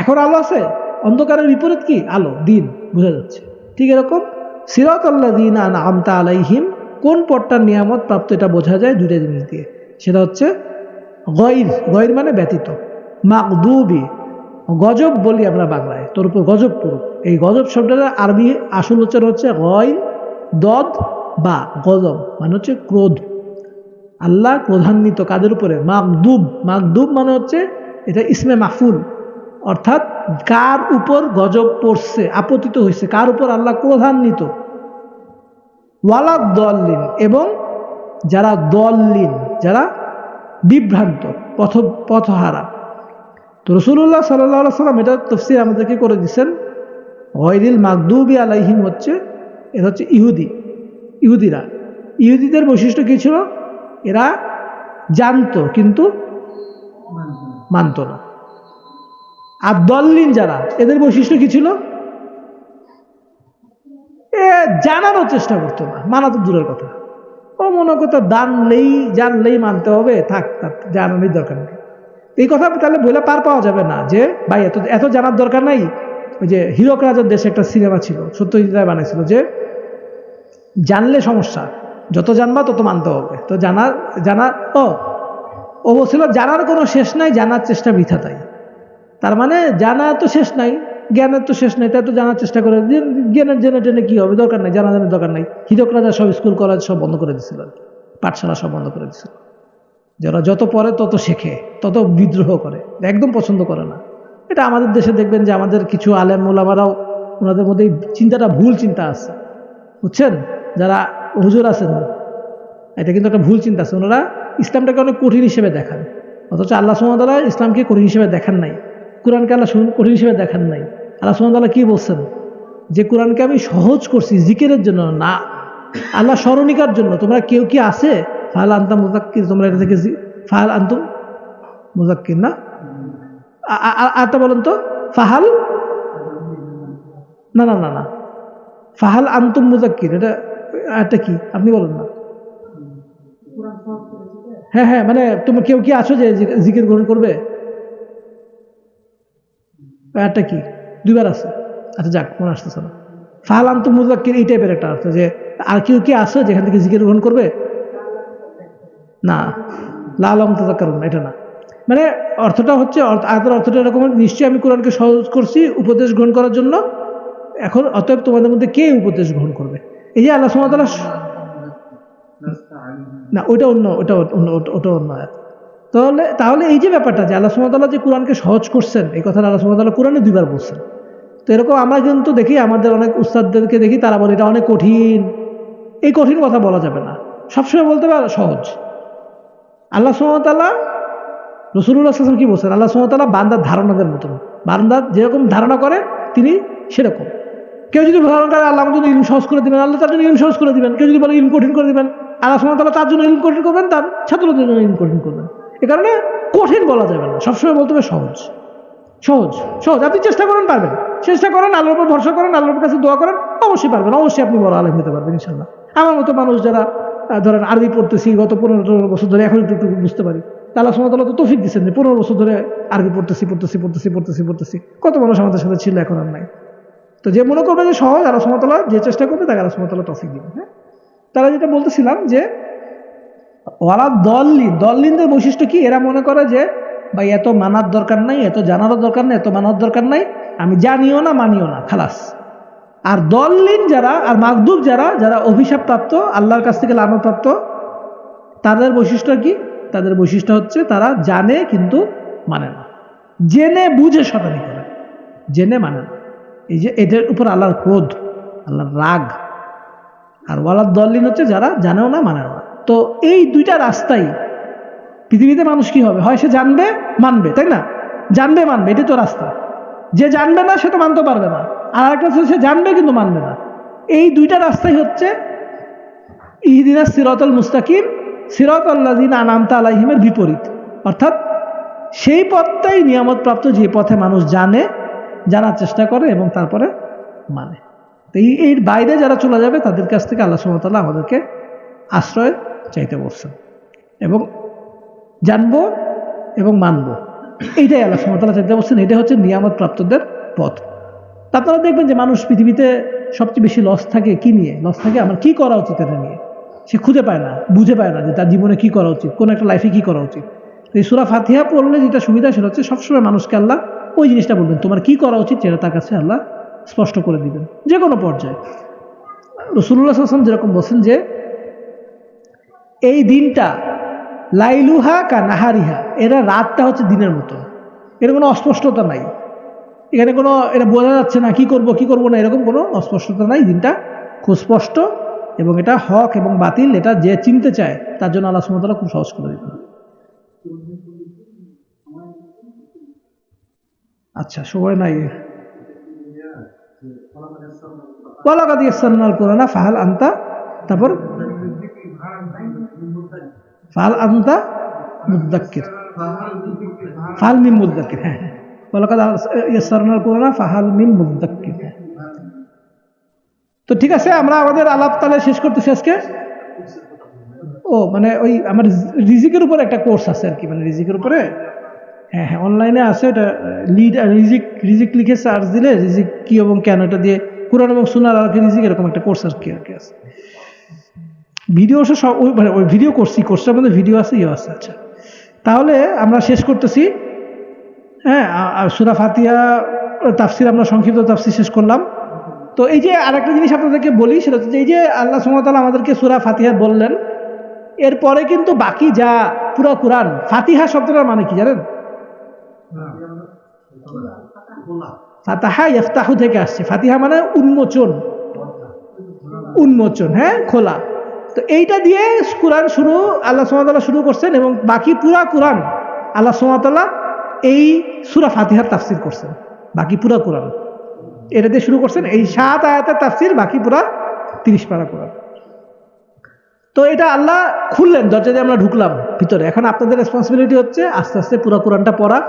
এখন আলো আছে, অন্ধকারের বিপরীত কি আলো, দিন বোঝা যাচ্ছে। ঠিক এরকম সিরাতাল্লাযীনা আনআমতা আলাইহিম, কোন পথটার নিয়ামত প্রাপ্ত এটা বোঝা যায় দুইটা জিনিস দিয়ে। সেটা হচ্ছে গয়র মানে ব্যতীত, মাগদুবি গজব বলি আমরা বাংলায়, তোর উপর গজব পড়ুক। এই গজব শব্দটা আরবি আসল উচ্চারণ হচ্ছে গয় দদ বা গজব, মানে হচ্ছে ক্রোধ। আল্লাহ ক্রোধান্বিত কাদের উপরে? মাগদুব মানে হচ্ছে এটা ইসমে মাফুল, অর্থাৎ কার উপর গজব পড়ছে, আপতিত হয়েছে, কার উপর আল্লাহ ক্রোধান্বিত। ওয়ালাদ-দাল্লিন, এবং যারা দল্লিন, যারা বিভ্রান্ত, পথহারা। তো রাসূলুল্লাহ সাল্লাল্লাহু আলাইহি ওয়াসাল্লাম এটা তাফসীর আমাদেরকে করে দিয়েছেন। গায়রিল মাগদুবি আলাইহিম হচ্ছে, এটা হচ্ছে ইহুদিরা। ইহুদিদের বৈশিষ্ট্য কি ছিল? এরা জানতো কিন্তু মানত না। আর দল্লিন যারা, এদের বৈশিষ্ট্য কি ছিল? জানারও চেষ্টা করতো না, মানা তো দূরের কথা। ও মনে করতো জানলেই মানতে হবে, থাক জানানোর দরকার নেই। এই কথা তাহলে বলে পার পাওয়া যাবে না যে ভাই এত জানার দরকার নাই। ওই যে হীরক রাজার দেশে একটা সিনেমা ছিল, সত্যজিৎ রায় বানাইছিল, যে জানলে সমস্যা, যত জানবা তত মানতে হবে। তো ও বলছিল জানার কোনো শেষ নাই, জানার চেষ্টা বৃথা তাই। তার মানে জানার তো শেষ নাই, জ্ঞানের তো শেষ নাই, তাই তো জানার চেষ্টা করে। জ্ঞানের জেনে কি হবে, দরকার নাই, জানার দরকার নাই। হীরক রাজা সব স্কুল কলেজ সব বন্ধ করে দিছিল, পাঠশালা সব বন্ধ করে দিছিল। যারা যত পড়ে তত শেখে, তত বিদ্রোহ করে, একদম পছন্দ করে না। এটা আমাদের দেশে দেখবেন যে আমাদের কিছু আলেম ওলামারাও, ওনাদের মধ্যে চিন্তাটা ভুল চিন্তা আছে, বুঝছেন? যারা হুজুর আছেন, এটা কিন্তু একটা ভুল চিন্তা আছে। ওনারা ইসলামটাকে অনেক কঠিন হিসেবে দেখান, অথচ আল্লাহ সুবহানাহু ওয়া তাআলা ইসলামকে কঠিন হিসেবে দেখান নাই। কোরআনকে আল্লাহ কঠিন হিসেবে দেখান নাই। আল্লাহ সুবহানাহু ওয়া তাআলা কি বলছেন? যে কোরআনকে আমি সহজ করছি জিকিরের জন্য না, আল্লাহ স্মরণিকার জন্য। তোমরা কেউ কি আছে ফাহাল আনতুম মুযাক্কির, তোমরা এটা থেকে ফাহাল আনতুম মুযাক্কির না, আরটা বলেন তো, ফাহাল না ফাহাল আনতুম মুযাক্কির, এটা কি আপনি বলেন না? হ্যাঁ, মানে তুমি কেউ কি আছো যে জিকির গ্রহণ করবে? একটা কি দুইবার আছে, আচ্ছা যাক মনে আসতেছে না। ফাহাল আনতুম মুযাক্কির এই টাইপের একটা অর্থ, যে আর কেউ কি আছো যেখান থেকে জিকির গ্রহণ করবে? না, লাআল্লাকুম তাযাক্কারুন, এটা না। মানে অর্থটা হচ্ছে, আয়াতের অর্থটা এরকম, নিশ্চয়ই আমি কোরআনকে সহজ করছি উপদেশ গ্রহণ করার জন্য, এখন অতএব তোমাদের মধ্যে কে উপদেশ গ্রহণ করবে? এই যে আল্লাহ সুবহানাহু ওয়া তাআলা, না ওটা অন্য আয়াত। তাহলে এই যে ব্যাপারটা যে আল্লাহ সুবহানাহু ওয়া তাআলা যে কোরআনকে সহজ করছেন, এই কথাটা আল্লাহ সুবহানাহু ওয়া তাআলা কোরআনে দুইবার বলছেন। তো এরকম আমরা কিন্তু দেখি, আমাদের অনেক উস্তাদদেরকে দেখি, তারা বলে এটা অনেক কঠিন। এই কঠিন কথা বলা যাবে না, সবসময় বলতে পারে সহজ। আল্লাহ সুবহানাহু ওয়া তাআলা, রাসূলুল্লাহ সাল্লাল্লাহু আলাইহি ওয়াসাল্লাম কি বলছেন? আল্লাহ সুবহানাহু ওয়া তাআলা বান্দার ধারণাদের মতন, বান্দা যেরকম ধারণা করে তিনি সেরকম। কেউ যদি ধারণা করে আল্লাহ আমার জন্য ইলম সহজ করে দিবেন, আল্লাহ তার জন্য ইলম সহজ করে দিবেন। কেউ যদি বলে ইলম কঠিন করে দিবেন, আল্লাহ সুবহানাহু ওয়া তাআলা তার জন্য ইলম কঠিন করবেন, তার ছাত্রদের জন্য ইলম কঠিন করবেন। এ কারণে কঠিন বলা যাবে না, সবসময় বলতে হবে সহজ। আপনি চেষ্টা করেন, পারবেন। চেষ্টা করেন, আল্লাহর উপর ভরসা করেন, আল্লাহর কাছে দোয়া করেন, অবশ্যই পারবেন। অবশ্যই আপনি বড় আলেম হতে পারবেন ইনশাআল্লাহ। আমার মতো মানুষ যারা ধরেন আরবি পড়তেছি গত 15 বছর ধরে, এখন একটু বুঝতে পারি, আল্লাহ সুবহানাহু ওয়া তাআলা তো তৌফিক দিচ্ছেন যে 15 বছর ধরে আরবি পড়তেছি, কত মানুষ আমাদের সাথে ছিল, এখন আর নাই। তো যে মনে করবে যে সহজ, আল্লাহ সুবহানাহু ওয়া তাআলা যে চেষ্টা করবে তাকে আল্লাহ সুবহানাহু ওয়া তাআলা তৌফিক দিবেন। হ্যাঁ, তারা যেটা বলতেছিলাম যে ওয়ালা দল্লিনদের বৈশিষ্ট্য কি, এরা মনে করে যে ভাই এত মানার দরকার নাই, এত জানারও দরকার নাই, এত মানার দরকার নাই, আমি জানিও না মানিও না, খালাস। আর দল্লিন যারা, আর মাগদুব যারা, যারা অভিশাপ প্রাপ্ত, আল্লাহর কাছ থেকে লানত প্রাপ্ত, তাদের বৈশিষ্ট্য কি? তাদের বৈশিষ্ট্য হচ্ছে তারা জানে কিন্তু মানে না, জেনে বুঝে শয়তানি করে, জেনে মানে না। এই যে এদের উপর আল্লাহর ক্রোধ, আল্লাহর রাগ। আর ওয়ালাদ দল্লিন হচ্ছে যারা জানেও না মানেও না। তো এই দুইটা রাস্তাই পৃথিবীতে মানুষ কি হবে, হয় সে জানবে মানবে, তাই না? জানবে মানবে, এটাই তো রাস্তা। যে জানবে না সে তো মানতে পারবে না, আর আরেকটা হচ্ছে সে জানবে কিন্তু মানবে না। এই দুইটা রাস্তাই হচ্ছে ইহদিনাস সিরাতাল মুস্তাকিম, সিরাতাল্লাযিনা আনআমতা আলাইহিমের বিপরীত। অর্থাৎ সেই পথটাই নিয়ামত প্রাপ্ত, যে পথে মানুষ জানে, জানার চেষ্টা করে এবং তারপরে মানে। তো এর বাইরে যারা চলে যাবে তাদের কাছ থেকে আল্লাহ সুবহানাহু ওয়া তাআলা আমাদেরকে আশ্রয় চাইতে বলছেন, এবং জানবো এবং মানবো, এইটাই আল্লাহ সুবহানাহু ওয়া তাআলা চাইতে বলছেন। এটা হচ্ছে নিয়ামত প্রাপ্তদের পথ। তা আপনারা দেখবেন যে মানুষ পৃথিবীতে সবচেয়ে বেশি লস থাকে কি নিয়ে? লস থাকে আমার কি করা উচিত এটা নিয়ে। সে খুঁজে পায় না, বুঝে পায় না যে তার জীবনে কি করা উচিত, কোন একটা লাইফে কি করা উচিত। তো এই সূরা ফাতিহা পড়লে যেটা সুবিধা সেটা হচ্ছে সবসময় মানুষকে আল্লাহ ওই জিনিসটা বলবেন, তোমার কি করা উচিত সেটা তার কাছে আল্লাহ স্পষ্ট করে দিবেন যে কোনো পর্যায়ে। রাসূলুল্লাহ সাল্লাল্লাহু আলাইহি ওয়াসাল্লাম যেরকম বলছেন যে এই দিনটা লাইলুহা কা নাহারিহা, এরা রাতটা হচ্ছে দিনের মতো, এর কোনো অস্পষ্টতা নাই, এখানে কোনো এটা বোঝা যাচ্ছে না কি করব না, এরকম কোনো অস্পষ্টতা নাই। দিনটা খুব স্পষ্ট, এবং এটা হক এবং বাতিল এটা যে চিনতে চায় তার জন্য আল্লাহ সুবহানাহু ওয়া তাআলা খুব সহজ করে দিবেন। আচ্ছা, সময় নাই। ওয়ালাকাদ ইয়াসসারনাল কুরআনা ফাহাল আনতা, তারপর ফাহাল আনতা মুদ্দাক্কির, ফাহাল মিন মুদ্দাক্কির। হ্যাঁ, ওয়ালাকাদ ইয়াসসারনাল কুরআনা ফাহাল মিন মুদ্দাক্কির। তো ঠিক আছে, আমরা আমাদের আলাপ তাহলে শেষ করতেছি আজকে। ও মানে ওই আমার রিজিকের উপরে একটা কোর্স আছে আর কি, মানে রিজিকের উপরে। হ্যাঁ হ্যাঁ, অনলাইনে আছে এটা, লিড রিজিক লিখে সার্চ দিলে রিজিক কি এবং কেন এটা দিয়ে কুরআন এবং সুন্নাহর আলোকে রিজিক, এরকম একটা কোর্স আর কি আছে। ভিডিও সব ওই ভিডিও করছি, কোর্সটার মধ্যে ভিডিও আছে, আছে। আচ্ছা, তাহলে আমরা শেষ করতেছি। হ্যাঁ, সূরা ফাতিহা তাফসির আমরা সংক্ষিপ্ত তাফসির শেষ করলাম। তো এই যে আরেকটা জিনিস আপনাদেরকে বলি, সেটা হচ্ছে এই যে আল্লাহ সুবহানাহু ওয়া তাআলা আমাদেরকে সূরা ফাতিহা বললেন, এরপরে কিন্তু বাকি যা পুরো কুরআন, ফাতিহা শব্দটার মানে কি জানেন? ফাতাহা ইফতাহু থেকে আসছে। ফাতিহা মানে উন্মোচন, উন্মোচন, হ্যাঁ, খোলা। তো এইটা দিয়ে কুরআন শুরু, আল্লাহ সুবহানাহু ওয়া তাআলা শুরু করছেন, এবং বাকি পুরা কুরআন আল্লাহ সুবহানাহু ওয়া তাআলা এই সূরা ফাতিহার তাফসীর করছেন। বাকি পুরা কুরআন এটা দিয়ে শুরু করছেন, এই 7 আয়াতের তাফসীর, বাকি পুরা 30 পারা কুরআন। তো এটা আল্লাহ খুললেন, দরজা দিয়ে আমরা ঢুকলাম ভিতরে। এখন আপনাদের রেসপন্সিবিলিটি হচ্ছে আস্তে আস্তে পুরো কুরআনটা পড়া।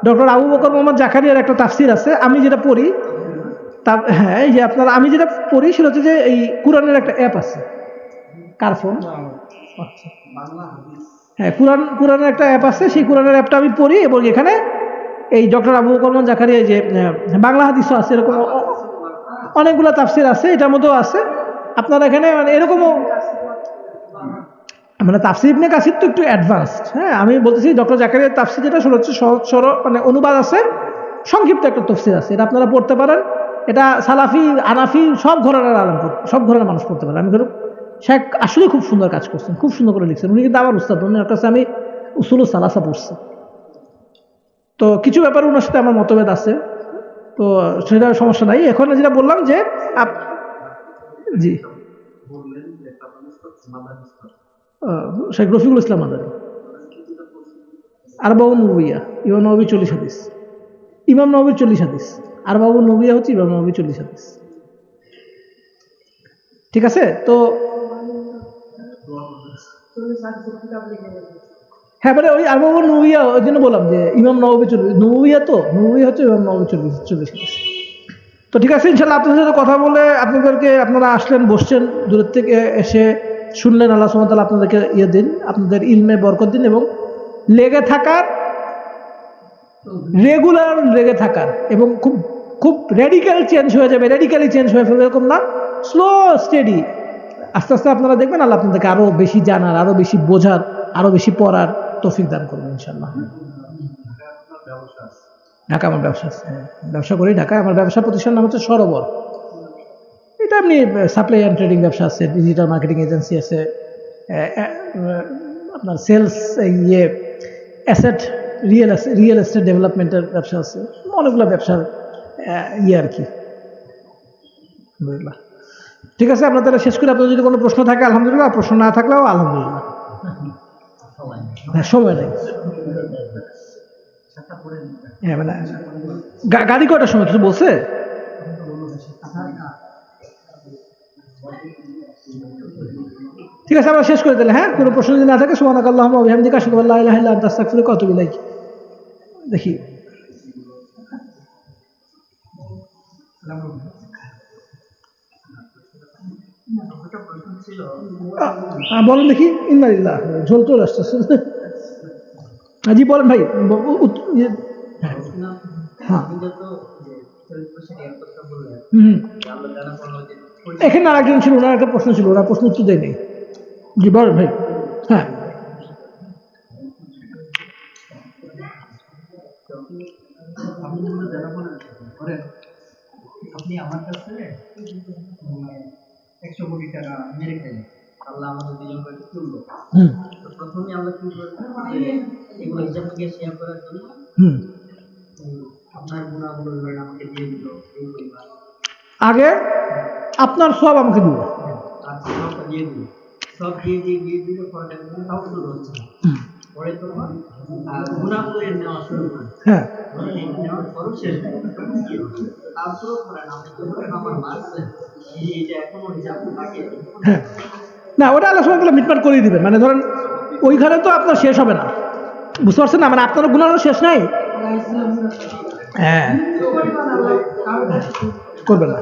ডক্টর আবু বকর মোহাম্মদ জাকারিয়ার একটা তাফসীর আছে, আমি যেটা পড়ি হ্যাঁ, এই যে আপনারা, আমি যেটা পড়ি সেটা হচ্ছে যে এই কুরআনের একটা অ্যাপ আছে। কার ফোন? হ্যাঁ, কুরআনের একটা অ্যাপ আছে, সেই কুরআনের অ্যাপটা আমি পড়ি, এবং এখানে এই ডক্টর আবু বকর মোহাম্মদ জাকারিয়া যে বাংলা হাদিসও আছে, এরকম অনেকগুলো তাফসীর আছে, এটার মধ্যেও আছে। আপনারা এখানে মানে এরকমও মানে তাফসীর ইবনে কাসির তো একটু অ্যাডভান্সড। হ্যাঁ, আমি বলতেছি ডক্টর জাকারিয়ার তাফসীর যেটা সেটা হচ্ছে সহজ সরল, মানে অনুবাদ আছে, সংক্ষিপ্ত একটা তাফসীর আছে, এটা আপনারা পড়তে পারেন। এটা সালাফি, আনাফি সব ঘরানার আলেম, সব ঘরানার মানুষ পড়তে পারে। আমি ধরুন শেখ আসলে খুব সুন্দর কাজ করছেন, খুব সুন্দর করে লিখছেন, উনি কিন্তু আমার উস্তাদ, উনার কাছে আমি উসুলুস সালাসা পড়ছি। তো কিছু ব্যাপারে ওনার সাথে আমার মতভেদ আছে, তো সেটা সমস্যা নাই। এখন যেটা বললাম যে জি শেখ রফিকুল ইসলাম মাদানী, আরবাউ নবুইয়া, ইমাম নববী 40 হাদিস, ইমাম নববীর 40 হাদিস, আরবাউ নবুইয়া হচ্ছে ইমাম নববীর 40 হাদিস। ঠিক আছে, তো হ্যাঁ, মানে ওই আরবাউ নবুইয়া, ওই জন্য বললাম যে ইমাম নববী 40, নবুইয়া তো নবুইয়া হচ্ছে ইমাম নববী 40 হাদিস। তো ঠিক আছে, ইনশাআল্লাহ আপনাদের সাথে কথা বলে, আপনারা আসলেন, বসছেন, দূরের থেকে এসে শুনলেন, আল্লাহ সুবহানাহু ওয়া তাআলা আপনাদেরকে দিন, আপনাদের ইলমে বরকত দিন, এবং লেগে থাকার, রেগুলার লেগে থাকার, এবং খুব খুব রেডিক্যাল চেঞ্জ হয়ে যাবে, রেডিক্যালি চেঞ্জ হয়ে ফেলবে এরকম না, স্লো স্টেডি। আস্তে আস্তে আপনারা দেখবেন আল্লাহ আপনাদেরকে আরো বেশি জানার, আরো বেশি বোঝার, আরো বেশি পড়ার তৌফিক দান করবেন ইনশাআল্লাহ। ঢাকা আমার ব্যবসা আছে, ব্যবসা করি ঢাকায়। আমার ব্যবসা প্রতিষ্ঠান নাম হচ্ছে সরোবর। এটা এমনি সাপ্লাই অ্যান্ড ট্রেডিং ব্যবসা আছে, ডিজিটাল মার্কেটিং এজেন্সি আছে, আপনার সেলস, ইয়ে অ্যাসেট, রিয়েল এস্টেট ডেভেলপমেন্টের ব্যবসা আছে, অনেকগুলো ব্যবসার ইয়ে আর কি। বুঝলাম, ঠিক আছে, আপনার তাহলে শেষ করে আপনার যদি কোনো প্রশ্ন থাকে আলহামদুলিল্লাহ, প্রশ্ন না থাকলেও আলহামদুলিল্লাহ। হ্যাঁ, সময় নেই। হ্যাঁ, মানে গাড়ি কটার সময় কিছু বলছে? ঠিক আছে, আমরা শেষ করে দিলে। হ্যাঁ, কোনো প্রশ্ন যদি না থাকে, সুবহানাকাল্লাহুম্মা ওয়া বিহামদিকা আশহাদু আল্লা ইলাহা ইল্লা আনতা আস্তাগফিরুকা ওয়া আতুবু ইলাইক। দেখি বলেন দেখি। ইন্নালিল্লাহ, ঝোল চলে আসতেছে। জি বলেন ভাই। হ্যাঁ, এখানে আরেকজন ছিল, ওনার একটা প্রশ্ন ছিল, ওরা প্রশ্ন উত্তর দেয়নি। জি বলেন ভাই। হ্যাঁ, আপনি আমার কাছে 100 কোটি টাকা মেরে খেলেন, আল্লাহ আমাদের দুজনকে তুললো। তো প্রথমে আমরা কি করলাম, এগুলো হিসাব থেকে শেয়ার করার জন্য আপনার গুণাগুলো ধরেন আমাকে দিয়ে দিল এই পরিমাণ, আগে আপনার সব আমাকে দিল, আচ্ছা সবটা দিয়ে দিল, সব দিয়ে দিলে পরে তাও শুরু হচ্ছে, পরে তখন গুণাগুলো নেওয়া শুরু করে। হ্যাঁ, নেওয়ার পরও শেষ তারপরেও ধরেন আপনি যখন আমার মারছেন এইটা এখনো হিসাব থাকে। হ্যাঁ, না ওটা আলোচনা করলে মিটমাট করিয়ে দিবেন, মানে ধরেন ওইখানে তো আপনার শেষ হবে না, বুঝতে পারছেন না, মানে আপনার গুণারও শেষ নাই। হ্যাঁ, করবেন না।